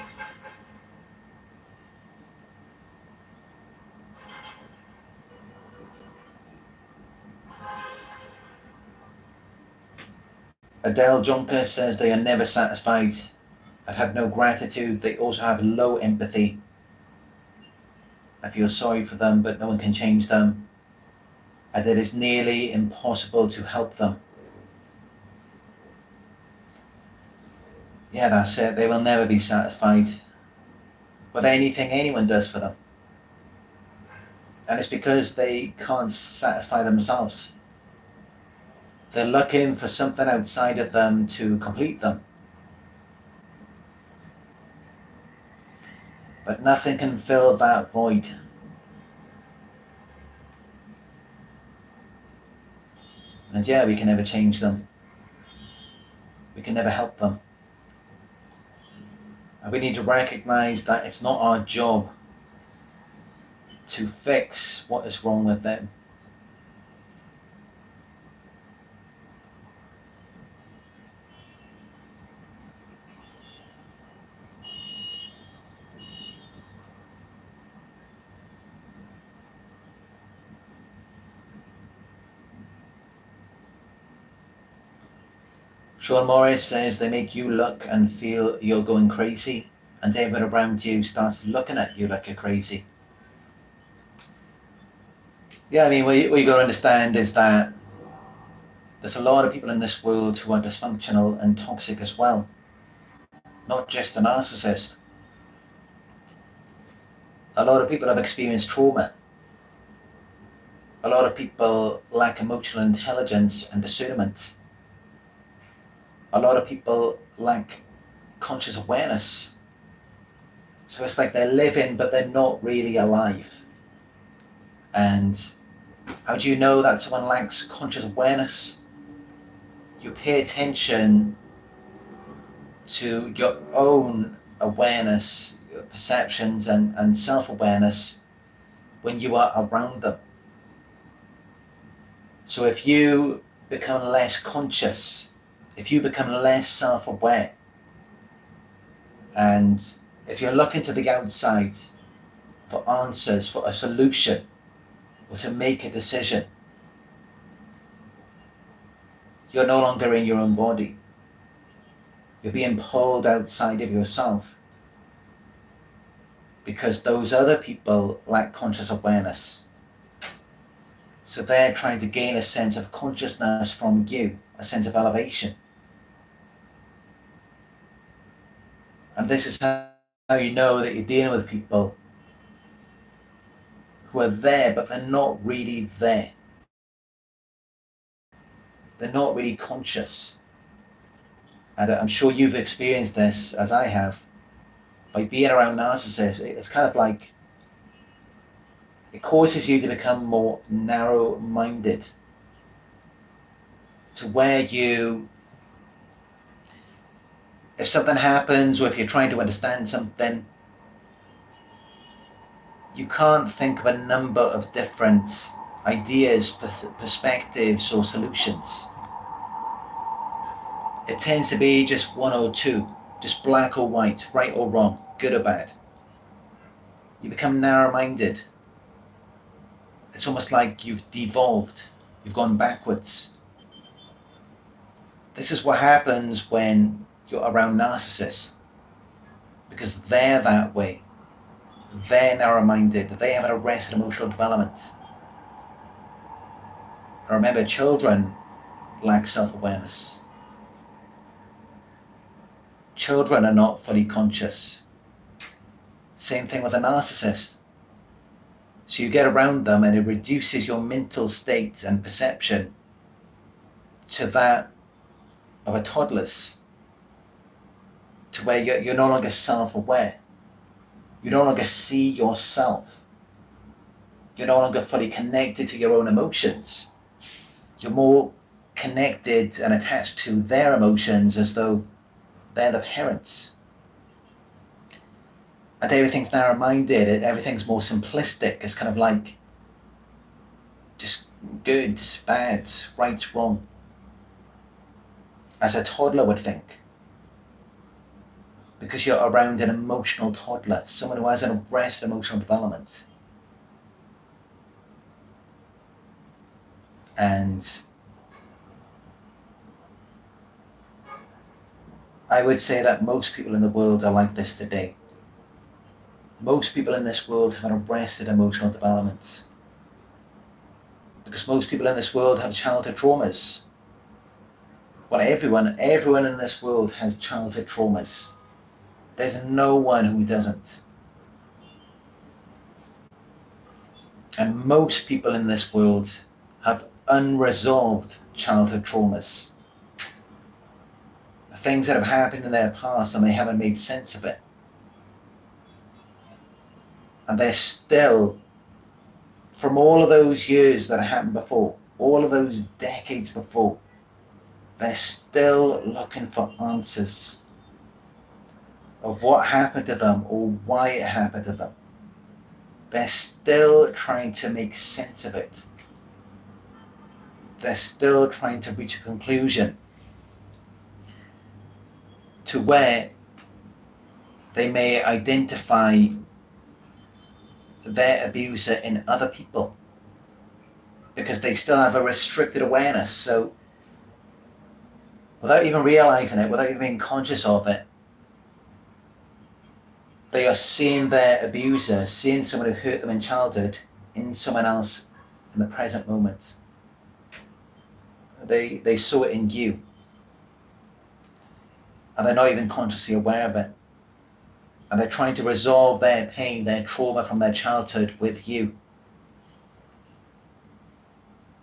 Speaker 1: Adele Jonker says they are never satisfied and have no gratitude. They also have low empathy. I feel sorry for them, but no one can change them. And it is nearly impossible to help them. Yeah, that's it. They will never be satisfied with anything anyone does for them. And it's because they can't satisfy themselves. They're looking for something outside of them to complete them. But nothing can fill that void. And yeah, we can never change them. We can never help them. And we need to recognize that it's not our job to fix what is wrong with them. Sean Morris says they make you look and feel you're going crazy, and everyone around you starts looking at you like you're crazy. Yeah, I mean, what you got to understand is that there's a lot of people in this world who are dysfunctional and toxic as well, not just the narcissist. A lot of people have experienced trauma. A lot of people lack emotional intelligence and discernment. A lot of people lack conscious awareness. So it's like they're living, but they're not really alive. And how do you know that someone lacks conscious awareness? You pay attention to your own awareness, your perceptions, and self-awareness when you are around them. So if you become less conscious, if you become less self-aware, and if you're looking to the outside for answers, for a solution, or to make a decision, you're no longer in your own body. You're being pulled outside of yourself because those other people lack conscious awareness. So they're trying to gain a sense of consciousness from you, a sense of elevation. And this is how you know that you're dealing with people who are there, but they're not really there. They're not really conscious. And I'm sure you've experienced this, as I have, by being around narcissists. It's kind of like, it causes you to become more narrow-minded, to where you, if something happens, or if you're trying to understand something, you can't think of a number of different ideas, perspectives, or solutions. It tends to be just one or two, just black or white, right or wrong, good or bad. You become narrow-minded. It's almost like you've devolved, you've gone backwards. This is what happens when you're around narcissists, because they're that way. They're narrow-minded. They have an arrested emotional development. And remember, children lack self-awareness. Children are not fully conscious. Same thing with a narcissist. So you get around them and it reduces your mental state and perception to that of a toddler's, to where you're no longer self-aware. You no longer see yourself. You're no longer fully connected to your own emotions. You're more connected and attached to their emotions as though they're the parents. And everything's narrow-minded, everything's more simplistic. It's kind of like just good, bad, right, wrong, as a toddler would think. Because you're around an emotional toddler, someone who has an arrested emotional development. And I would say that most people in the world are like this today. Most people in this world have an arrested emotional development. Because most people in this world have childhood traumas. Well, everyone in this world has childhood traumas. There's no one who doesn't. And most people in this world have unresolved childhood traumas. Things that have happened in their past and they haven't made sense of it. And they're still, from all of those years that happened before, all of those decades before, they're still looking for answers of what happened to them or why it happened to them. They're still trying to make sense of it. They're still trying to reach a conclusion to where they may identify their abuser in other people, because they still have a restricted awareness. So without even realizing it, without even being conscious of it, they are seeing their abuser, seeing someone who hurt them in childhood, in someone else in the present moment. They saw it in you, and they're not even consciously aware of it. And they're trying to resolve their pain, their trauma from their childhood with you.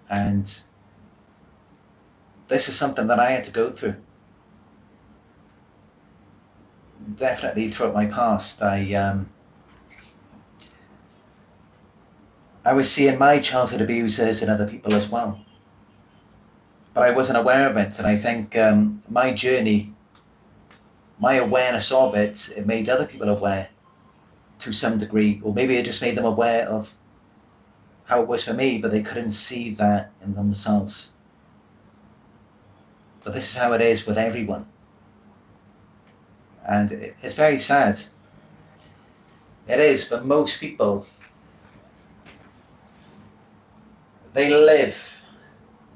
Speaker 1: And this is something that I had to go through. Definitely throughout my past, I was seeing my childhood abusers in other people as well. But I wasn't aware of it. And I think my journey, my awareness of it, it made other people aware to some degree, or maybe it just made them aware of how it was for me, but they couldn't see that in themselves. But this is how it is with everyone. And it's very sad. It is, but most people, they live,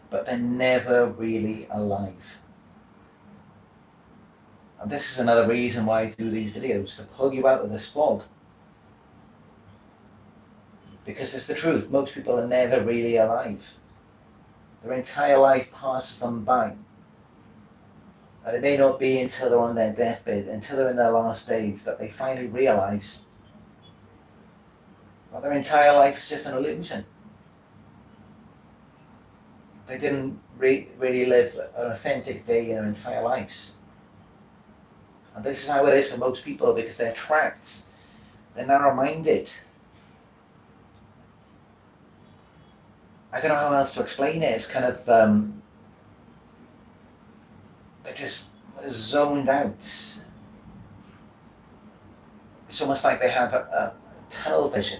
Speaker 1: but they're never really alive. And this is another reason why I do these videos, to pull you out of this fog. Because it's the truth, most people are never really alive. Their entire life passes them by. And it may not be until they're on their deathbed, until they're in their last days, that they finally realize that their entire life is just an illusion. They didn't really live an authentic day in their entire lives. And this is how it is for most people, because they're trapped, they're narrow-minded. I don't know how else to explain it. It's kind of, they're just zoned out. It's almost like they have a tunnel vision.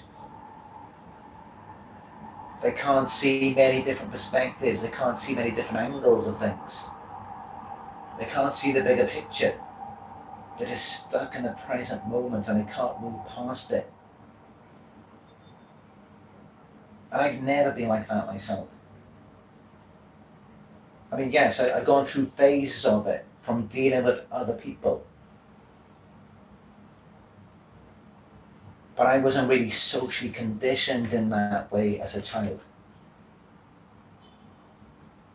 Speaker 1: They can't see many different perspectives. They can't see many different angles of things. They can't see the bigger picture. They're just stuck in the present moment and they can't move past it. And I've never been like that myself. I mean, yes, I've gone through phases of it, from dealing with other people. But I wasn't really socially conditioned in that way as a child.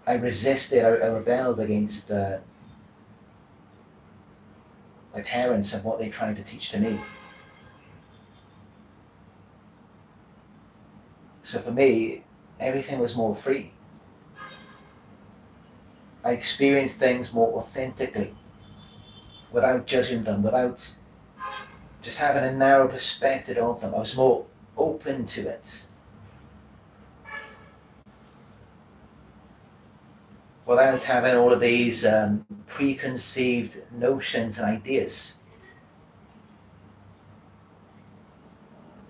Speaker 1: I resisted, I rebelled against my parents and what they tried to teach to me. So for me, everything was more free. I experienced things more authentically, without judging them, without just having a narrow perspective of them. I was more open to it. Without having all of these preconceived notions and ideas.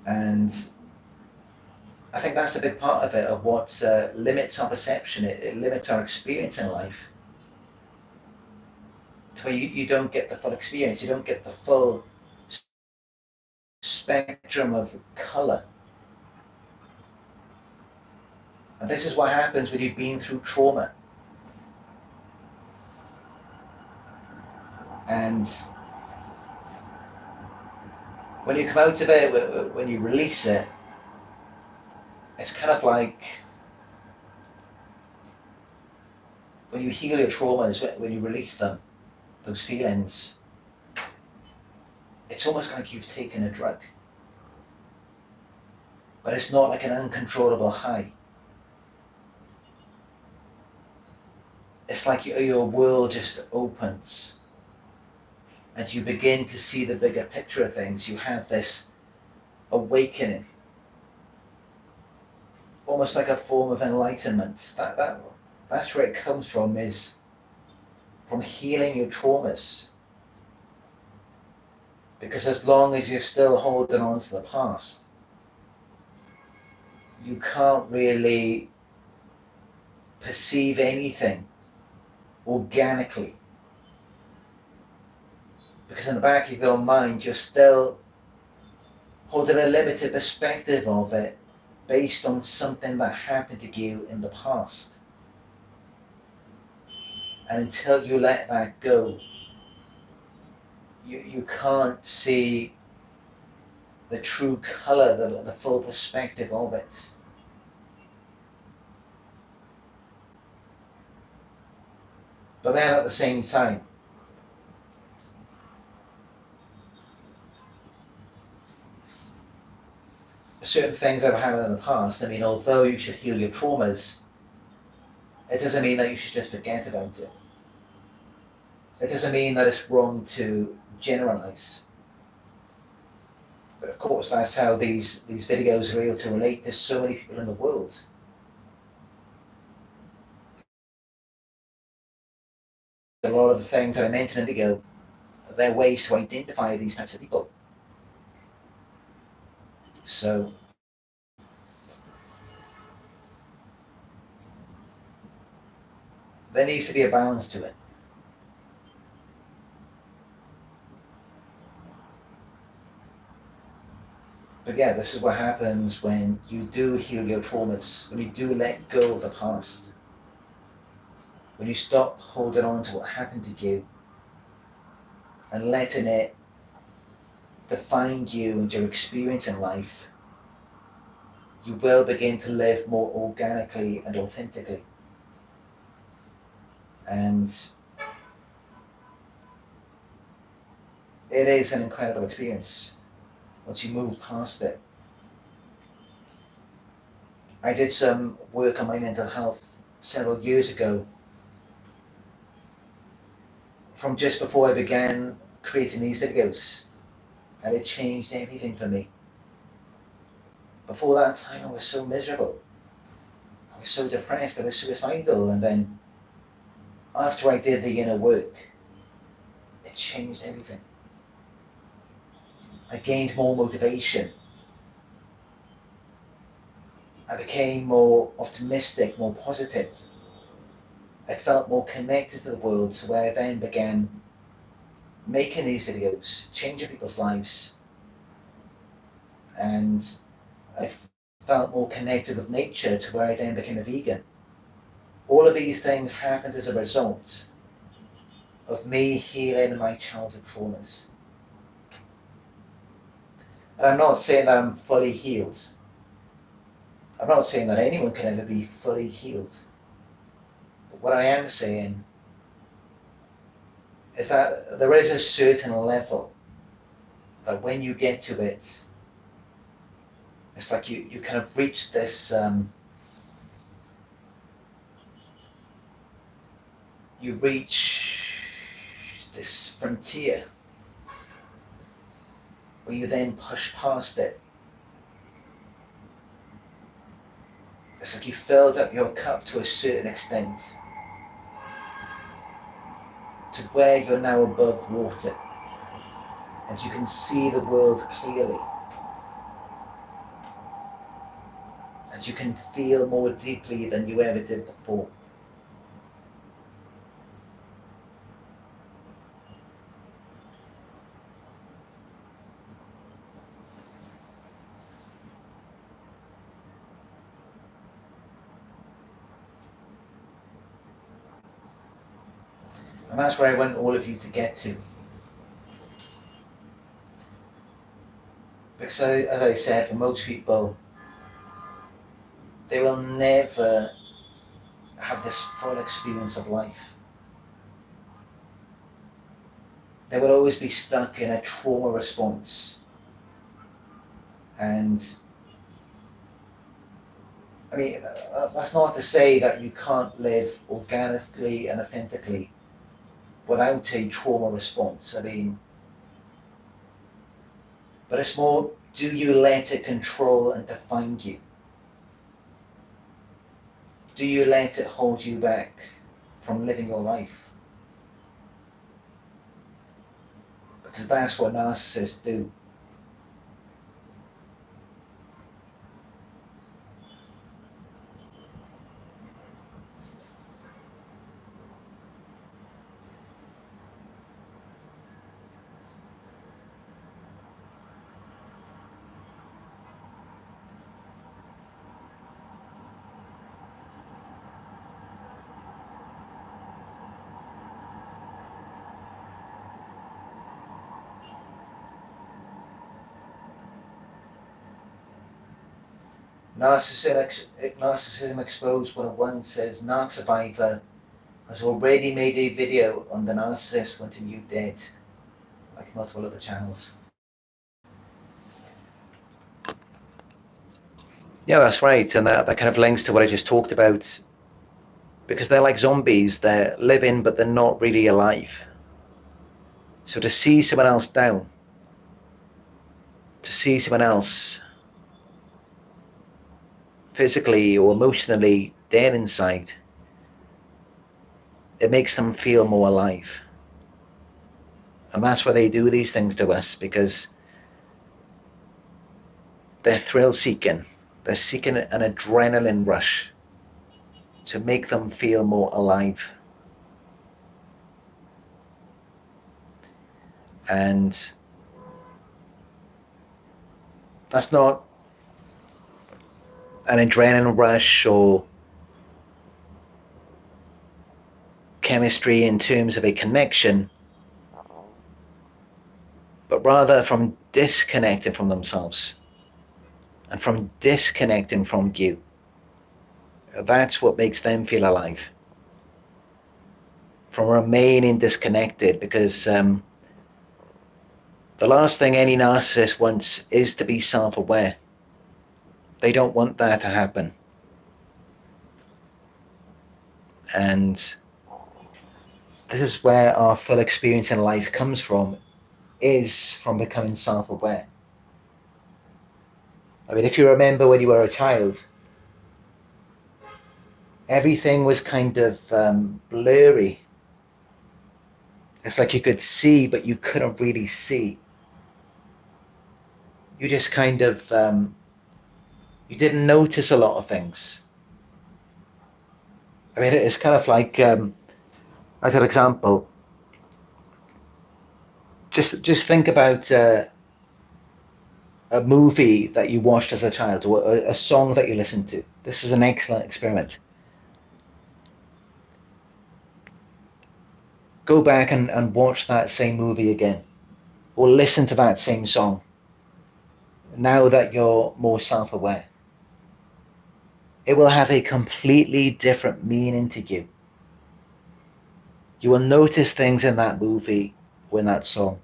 Speaker 1: And I think that's a big part of it, of what limits our perception. It limits our experience in life. To where you don't get the full experience, you don't get the full spectrum of color. And this is what happens when you've been through trauma. And when you come out of it, when you release it, it's kind of like when you heal your traumas, when you release them, those feelings, it's almost like you've taken a drug. But it's not like an uncontrollable high. It's like your world just opens and you begin to see the bigger picture of things. You have this awakening, almost like a form of enlightenment. That's where it comes from, is from healing your traumas. Because as long as you're still holding on to the past, you can't really perceive anything organically. Because in the back of your mind, you're still holding a limited perspective of it based on something that happened to you in the past. And until you let that go, you can't see the true color, the full perspective of it. But then at the same time, certain things that have happened in the past. I mean, although you should heal your traumas, it doesn't mean that you should just forget about it. It doesn't mean that it's wrong to generalize. But of course, that's how these videos are able to relate to so many people in the world. A lot of the things that I mentioned in the video, they're ways to identify these types of people. So there needs to be a balance to it. But yeah, this is what happens when you do heal your traumas, when you do let go of the past, when you stop holding on to what happened to you and letting it define you and your experience in life, you will begin to live more organically and authentically. And it is an incredible experience once you move past it. I did some work on my mental health several years ago, from just before I began creating these videos, and it changed everything for me. Before that time, I was so miserable. I was so depressed, I was suicidal, and then after I did the inner work, it changed everything. I gained more motivation. I became more optimistic, more positive. I felt more connected to the world, to where I then began making these videos, changing people's lives. And I felt more connected with nature, to where I then became a vegan. All of these things happened as a result of me healing my childhood traumas. And I'm not saying that I'm fully healed. I'm not saying that anyone can ever be fully healed. But what I am saying is that there is a certain level that when you get to it, it's like you kind of reach this, you reach this frontier where you then push past it. It's like you filled up your cup to a certain extent, to where you're now above water, and you can see the world clearly, and you can feel more deeply than you ever did before. And that's where I want all of you to get to. Because as I said, for most people, they will never have this full experience of life. They will always be stuck in a trauma response. And I mean, that's not to say that you can't live organically and authentically without a trauma response. I mean, but it's more, do you let it control and define you? Do you let it hold you back from living your life? Because that's what narcissists do. Narcissism Exposed 101 says Narc Survivor has already made a video on the narcissist wanting you dead, like multiple other channels. Yeah, that's right. And that kind of links to what I just talked about, because they're like zombies. They're living, but they're not really alive. So to see someone else down, to see someone else physically or emotionally dead inside, it makes them feel more alive. And that's why they do these things to us, because they're thrill seeking. They're seeking an adrenaline rush to make them feel more alive. And that's not an adrenaline rush or chemistry in terms of a connection, but rather from disconnecting from themselves and from disconnecting from you. That's what makes them feel alive. From remaining disconnected, because the last thing any narcissist wants is to be self-aware. They don't want that to happen. And this is where our full experience in life comes from, is from becoming self-aware. I mean, if you remember when you were a child, everything was kind of blurry. It's like you could see, but you couldn't really see. You just kind of, you didn't notice a lot of things. I mean, it's kind of like, as an example, just think about a movie that you watched as a child, or a song that you listened to. This is an excellent experiment. Go back and watch that same movie again, or listen to that same song, now that you're more self-aware. It will have a completely different meaning to you. You will notice things in that movie or in that song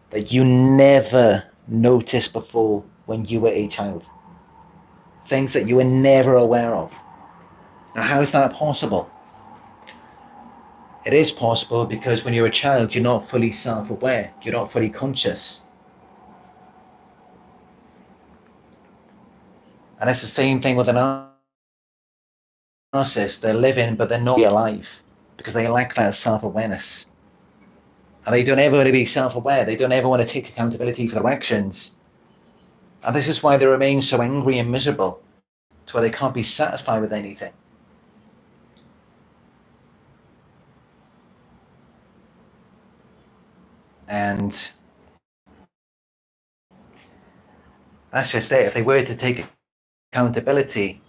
Speaker 1: that you never noticed before when you were a child. Things that you were never aware of. Now, how is that possible? It is possible because when you're a child, you're not fully self-aware. You're not fully conscious. And it's the same thing with an narcissist. They're living, but they're not alive because they lack that self-awareness. And they don't ever want to be self-aware. They don't ever want to take accountability for their actions. And this is why they remain so angry and miserable, to where they can't be satisfied with anything. And that's just it. If they were to take accountability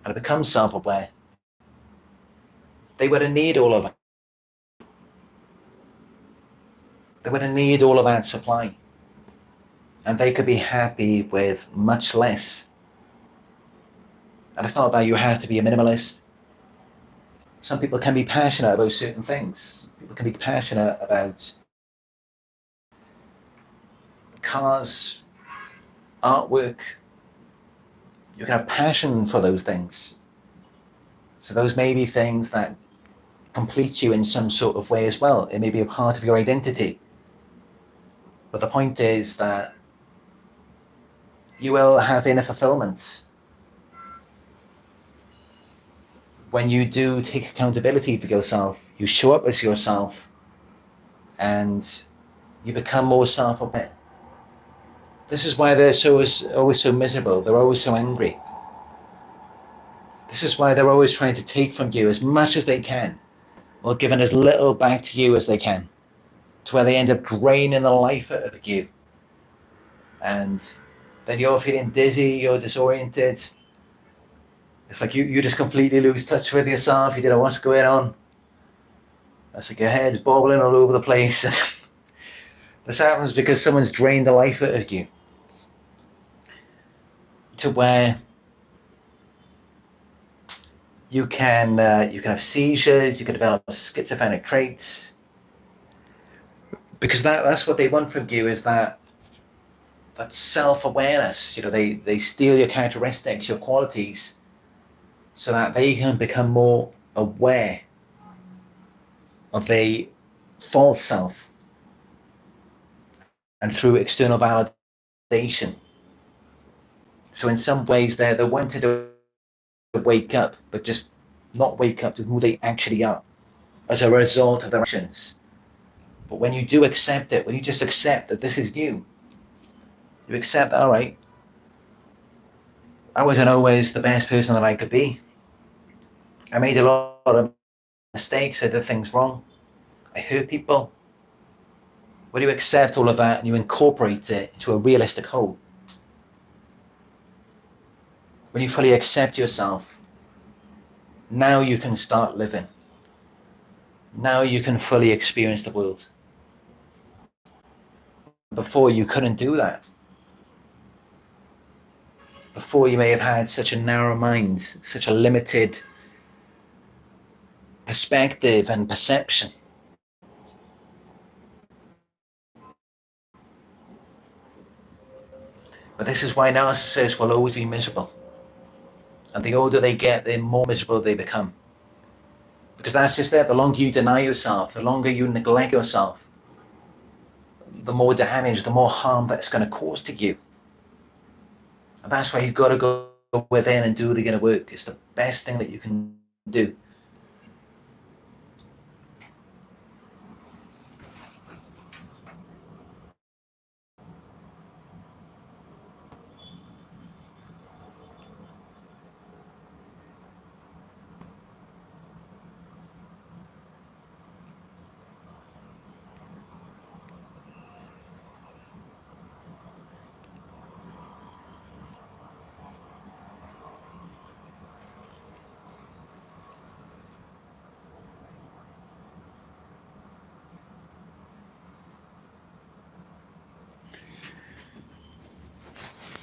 Speaker 1: and become self-aware, they wouldn't need all of that. They wouldn't need all of that supply. And they could be happy with much less. And it's not that you have to be a minimalist. Some people can be passionate about certain things. People can be passionate about cars, artwork. You can have passion for those things. So those may be things that complete you in some sort of way as well. It may be a part of your identity. But the point is that you will have inner fulfillment when you do take accountability for yourself. You show up as yourself and you become more self-aware. This is why they're always so miserable. They're always so angry. This is why they're always trying to take from you as much as they can, while giving as little back to you as they can, to where they end up draining the life out of you. And then you're feeling dizzy, you're disoriented. It's like you just completely lose touch with yourself. You don't know what's going on. It's like your head's bobbling all over the place. This happens because someone's drained the life out of you, to where you can have seizures, you can develop schizophrenic traits, because that's what they want from you, is that that self-awareness. They steal your characteristics, your qualities, so that they can become more aware of a false self, and through external validation. So in some ways they're wanted to wake up, but just not wake up to who they actually are as a result of their actions. But when you do accept it, when you just accept that this is you accept, all right, I wasn't always the best person that I could be. I made a lot of mistakes, I did things wrong, I hurt people. When you accept all of that and you incorporate it into a realistic whole, when you fully accept yourself, now you can start living. Now you can fully experience the world. Before, you couldn't do that. Before, you may have had such a narrow mind, such a limited perspective and perception. But this is why narcissists will always be miserable. And the older they get, the more miserable they become. Because that's just it. The longer you deny yourself, the longer you neglect yourself, the more damage, the more harm that's going to cause to you. And that's why you've got to go within and do the inner work. It's the best thing that you can do.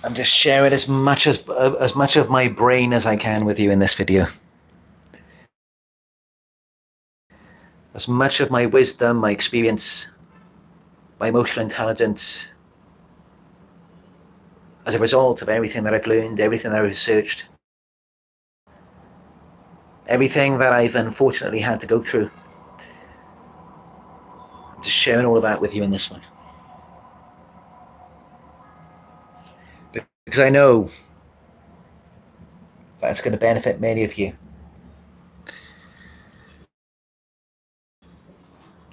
Speaker 1: I'm just sharing as much of my brain as I can with you in this video. As much of my wisdom, my experience, my emotional intelligence, as a result of everything that I've learned, everything that I've researched, everything that I've unfortunately had to go through. I'm just sharing all of that with you in this one. Because I know that's going to benefit many of you.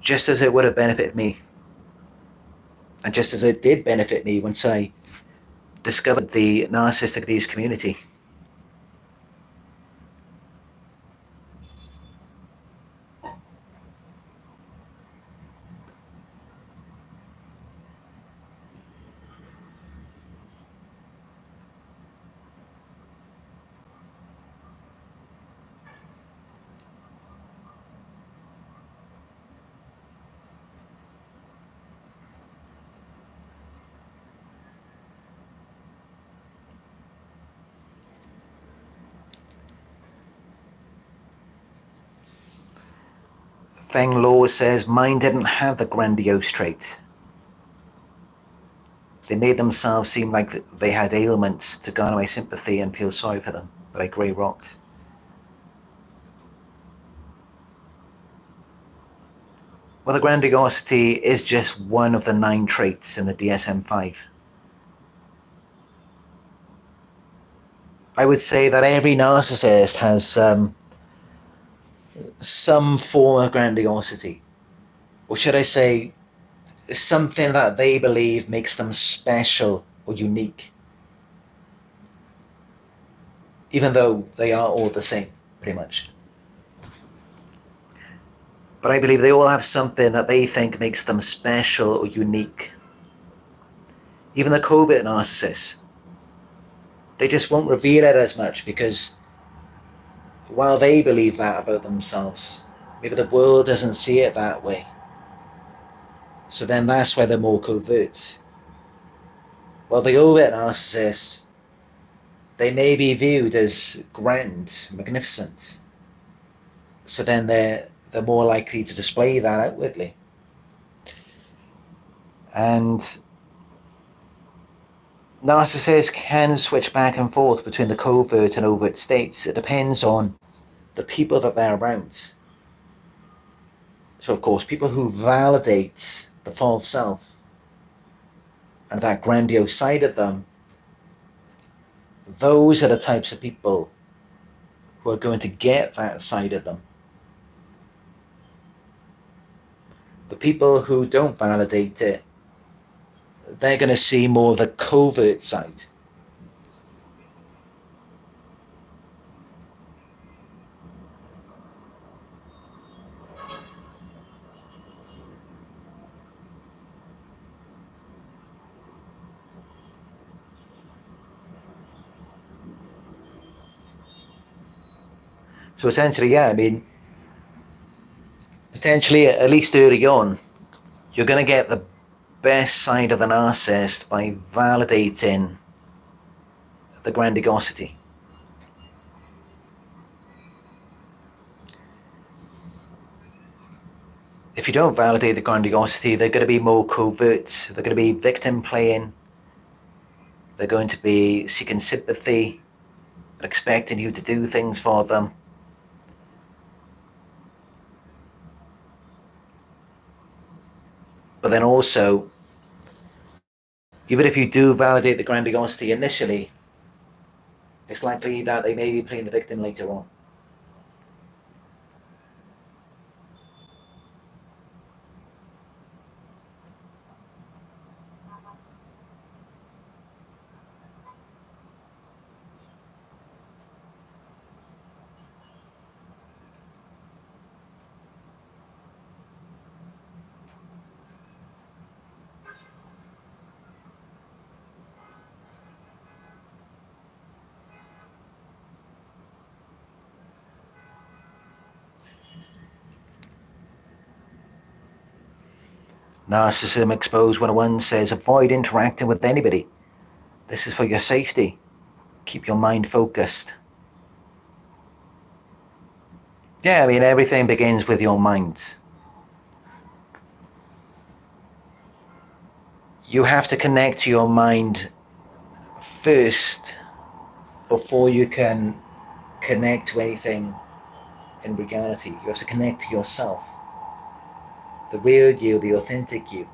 Speaker 1: Just as it would have benefited me. And just as it did benefit me once I discovered the narcissistic abuse community. Feng Law says, mine didn't have the grandiose trait. They made themselves seem like they had ailments to garner my sympathy and feel sorry for them, but I grey rocked. Well, the grandiosity is just one of the 9 traits in the DSM-5. I would say that every narcissist has some form of grandiosity, or should I say, something that they believe makes them special or unique, even though they are all the same, pretty much. But I believe they all have something that they think makes them special or unique. Even the covert narcissists, they just won't reveal it as much because while they believe that about themselves, maybe the world doesn't see it that way. So then that's why they're more covert. While the overt narcissists, they may be viewed as grand, magnificent. So then they're more likely to display that outwardly. And Narcissists can switch back and forth between the covert and overt states. It depends on the people that they're around. So, of course, people who validate the false self and that grandiose side of them, those are the types of people who are going to get that side of them. The people who don't validate it, they're going to see more of the covert side. So essentially, yeah, I mean, potentially, at least early on, you're going to get the best side of the narcissist by validating the grandiosity. If you don't validate the grandiosity, they're going to be more covert. They're going to be victim playing. They're going to be seeking sympathy, expecting you to do things for them. But then also, even if you do validate the grandiosity initially, it's likely that they may be playing the victim later on. Narcissism Exposed 101 says, avoid interacting with anybody. This is for your safety. Keep your mind focused. Yeah, I mean, everything begins with your mind. You have to connect to your mind first before you can connect to anything in reality. You have to connect to yourself, the real you, the authentic you.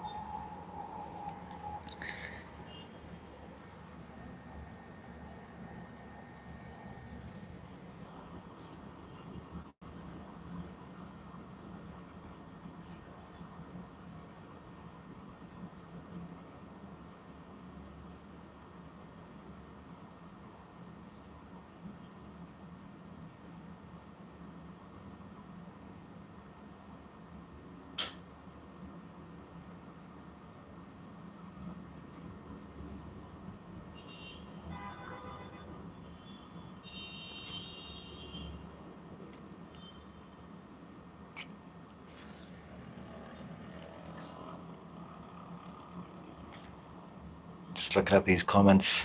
Speaker 1: Just looking at these comments.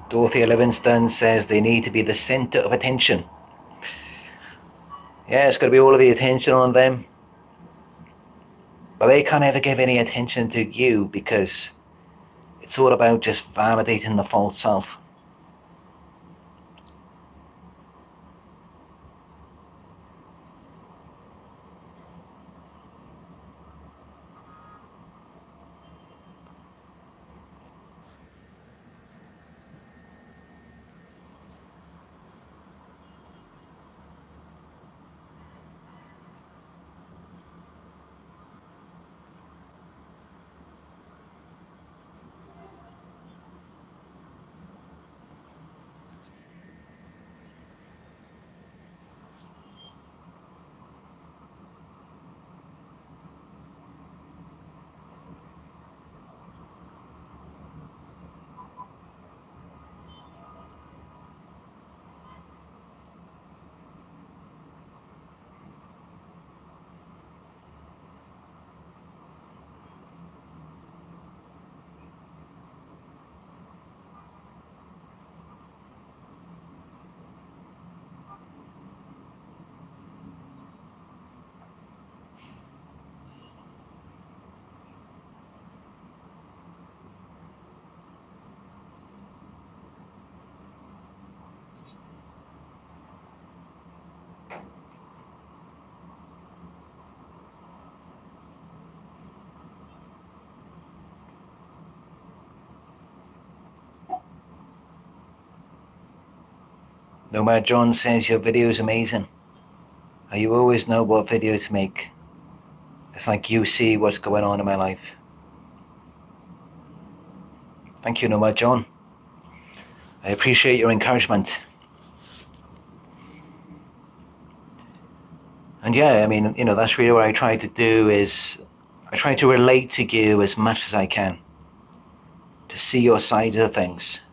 Speaker 1: Dorothy Livingston says they need to be the center of attention. Yeah, it's got to be all of the attention on them. But they can't ever give any attention to you because it's all about just validating the false self. Nomad John says your video is amazing. You always know what video to make. It's like you see what's going on in my life. Thank you, Nomad John. I appreciate your encouragement. And yeah, I mean, you know, that's really what I try to do, is I try to relate to you as much as I can, to see your side of things.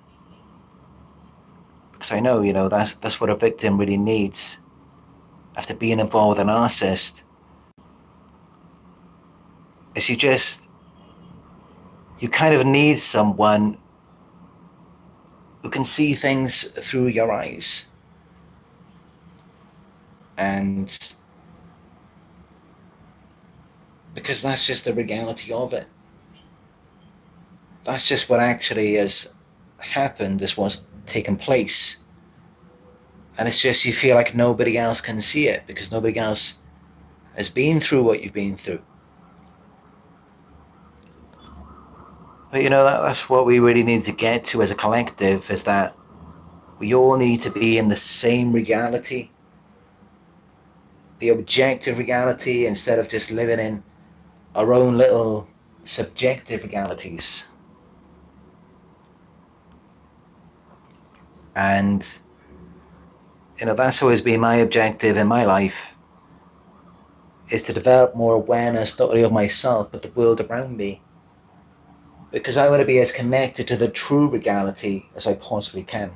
Speaker 1: Because I know, you know, that's what a victim really needs after being involved with a narcissist. Is you kind of need someone who can see things through your eyes. And because that's just the reality of it. That's just what actually has happened, is what's taken place. And it's just, you feel like nobody else can see it because nobody else has been through what you've been through. But you know, that's what we really need to get to as a collective, is that we all need to be in the same reality, the objective reality, instead of just living in our own little subjective realities. And you know, that's always been my objective in my life, is to develop more awareness, not only of myself, but the world around me. Because I want to be as connected to the true reality as I possibly can.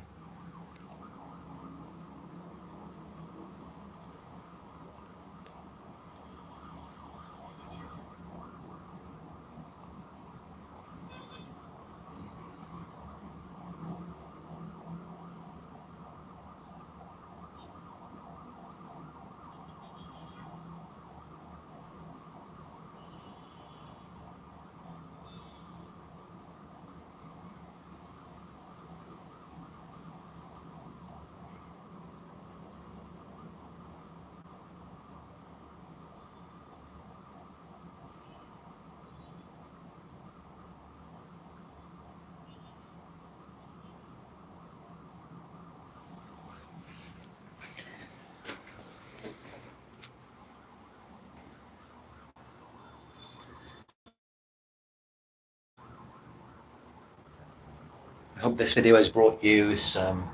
Speaker 1: I hope this video has brought you some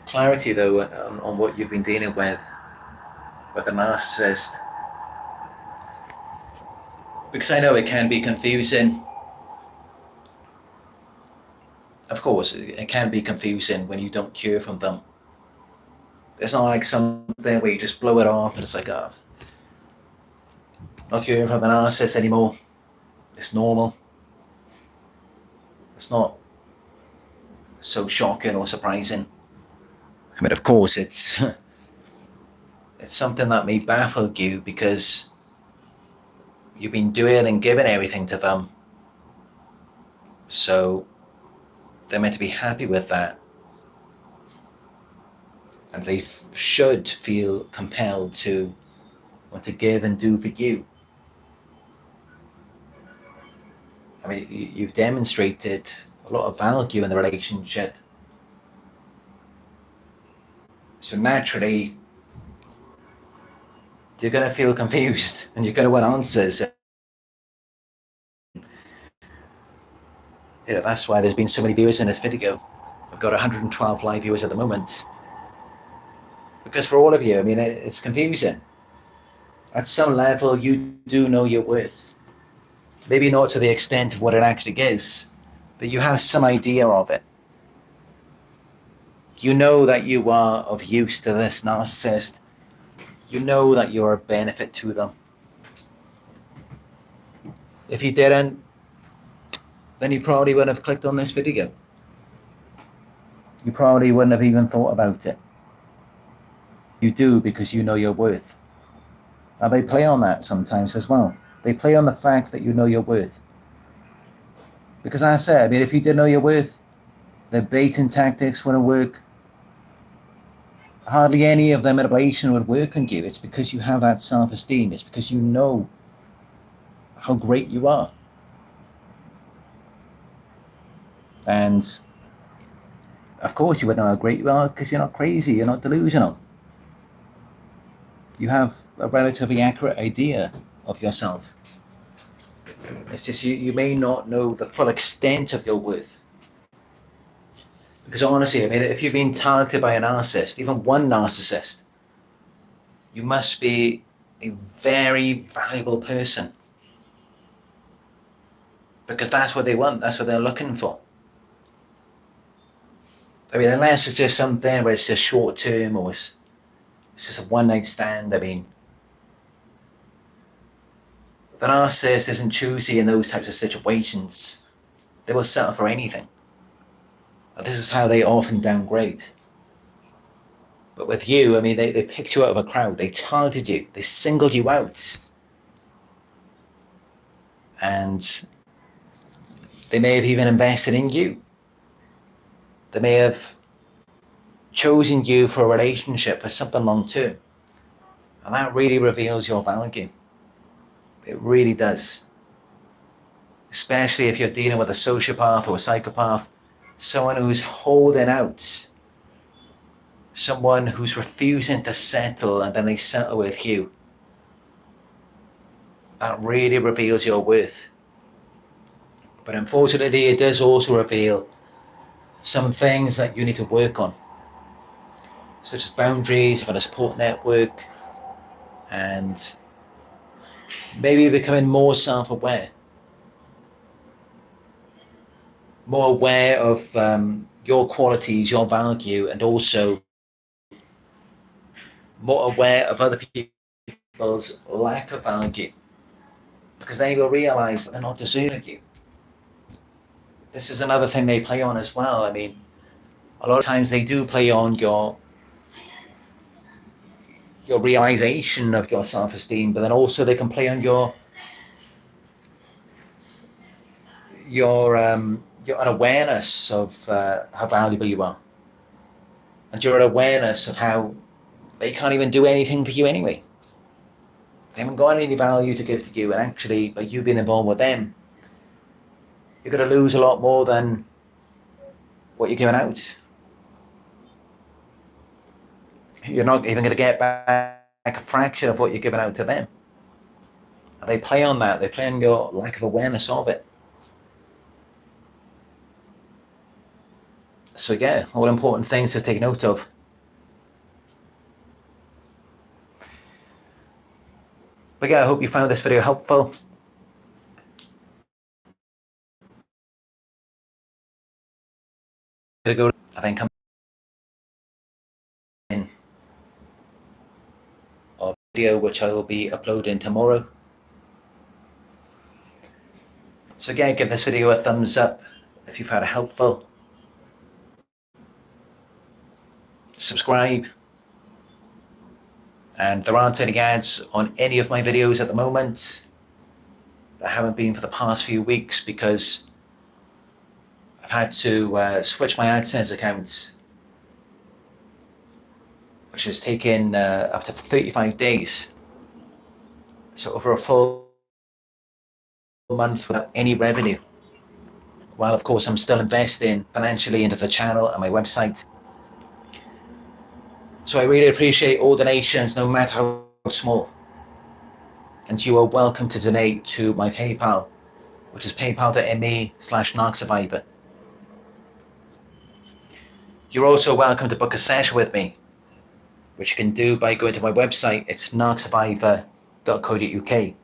Speaker 1: clarity, though, on what you've been dealing with a narcissist. Because I know it can be confusing. Of course, it can be confusing when you don't hear from them. It's not like something where you just blow it off and it's like, oh, not hearing from the narcissist anymore. It's normal. It's not so shocking or surprising. I mean, of course, it's something that may baffle you, because you've been doing and giving everything to them. So they're meant to be happy with that. And they should feel compelled to want to give and do for you. I mean, you've demonstrated a lot of value in the relationship. So naturally, you're going to feel confused and you're going to want answers. You know, that's why there's been so many viewers in this video. I've got 112 live viewers at the moment. Because for all of you, I mean, it's confusing. At some level, you do know your worth. Maybe not to the extent of what it actually is, but you have some idea of it. You know that you are of use to this narcissist. You know that you're a benefit to them. If you didn't, then you probably wouldn't have clicked on this video. You probably wouldn't have even thought about it. You do because you know your worth. And they play on that sometimes as well. They play on the fact that you know your worth. Because as I said, I mean, if you didn't know your worth, the baiting tactics wouldn't work. Hardly any of their manipulation would work on you. It's because you have that self-esteem. It's because you know how great you are. And Of course you would know how great you are because you're not crazy, you're not delusional. You have a relatively accurate idea of yourself. It's just you may not know the full extent of your worth. Because honestly, I mean, if you've been targeted by a narcissist, even one narcissist, you must be a very valuable person. Because that's what they want, that's what they're looking for. I mean, unless it's just something where it's just short term or it's just a one night stand, I mean, the narcissist isn't choosy in those types of situations. They will settle for anything. But this is how they often downgrade. But with you, I mean, they picked you out of a crowd, they targeted you, they singled you out. And they may have even invested in you. They may have chosen you for a relationship, for something long term. And that really reveals your value. It really does. Especially if you're dealing with a sociopath or a psychopath, someone who's holding out, someone who's refusing to settle and then they settle with you. That really reveals your worth. But unfortunately, it does also reveal some things that you need to work on, such as boundaries, having a support network, and maybe becoming more self-aware, more aware of your qualities, your value, and also more aware of other people's lack of value, because they will realize that they're not deserving of you. This is another thing they play on as well. I mean, a lot of times they do play on your realization of your self-esteem, but then also they can play on your unawareness of how valuable you are, and your awareness of how they can't even do anything for you anyway. They haven't got any value to give to you, and actually, by you being involved with them, you're going to lose a lot more than what you're giving out. You're not even going to get back a fraction of what you're giving out to them. And they play on that. They play on your lack of awareness of it. So yeah, all important things to take note of. But yeah, I hope you found this video helpful. I then come in a video which I will be uploading tomorrow. So again, give this video a thumbs up if you found it helpful. Subscribe. And there aren't any ads on any of my videos at the moment. There haven't been for the past few weeks because I've had to switch my AdSense account, which has taken up to 35 days. So over a full month without any revenue. While of course I'm still investing financially into the channel and my website. So I really appreciate all donations, no matter how small. And you are welcome to donate to my PayPal, which is paypal.me/Narc Survivor. You're also welcome to book a session with me, which you can do by going to my website. It's narcsurvivor.co.uk.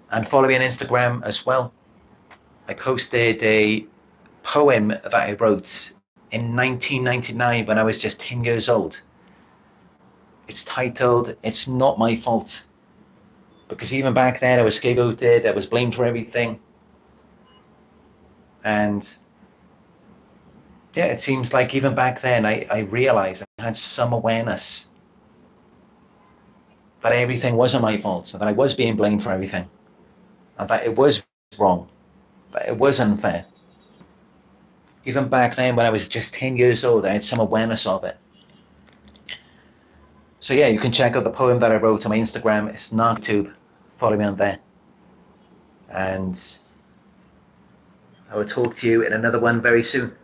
Speaker 1: And follow me on Instagram as well. I posted a poem that I wrote in 1999 when I was just 10 years old. It's titled, "It's Not My Fault." Because even back then I was scapegoated, I was blamed for everything. And yeah, it seems like even back then I realized I had some awareness that everything wasn't my fault, and that I was being blamed for everything, and that it was wrong, that it was unfair. Even back then when I was just 10 years old, I had some awareness of it. So yeah, you can check out the poem that I wrote on my Instagram. It's NarcTube. Follow me on there. And I will talk to you in another one very soon.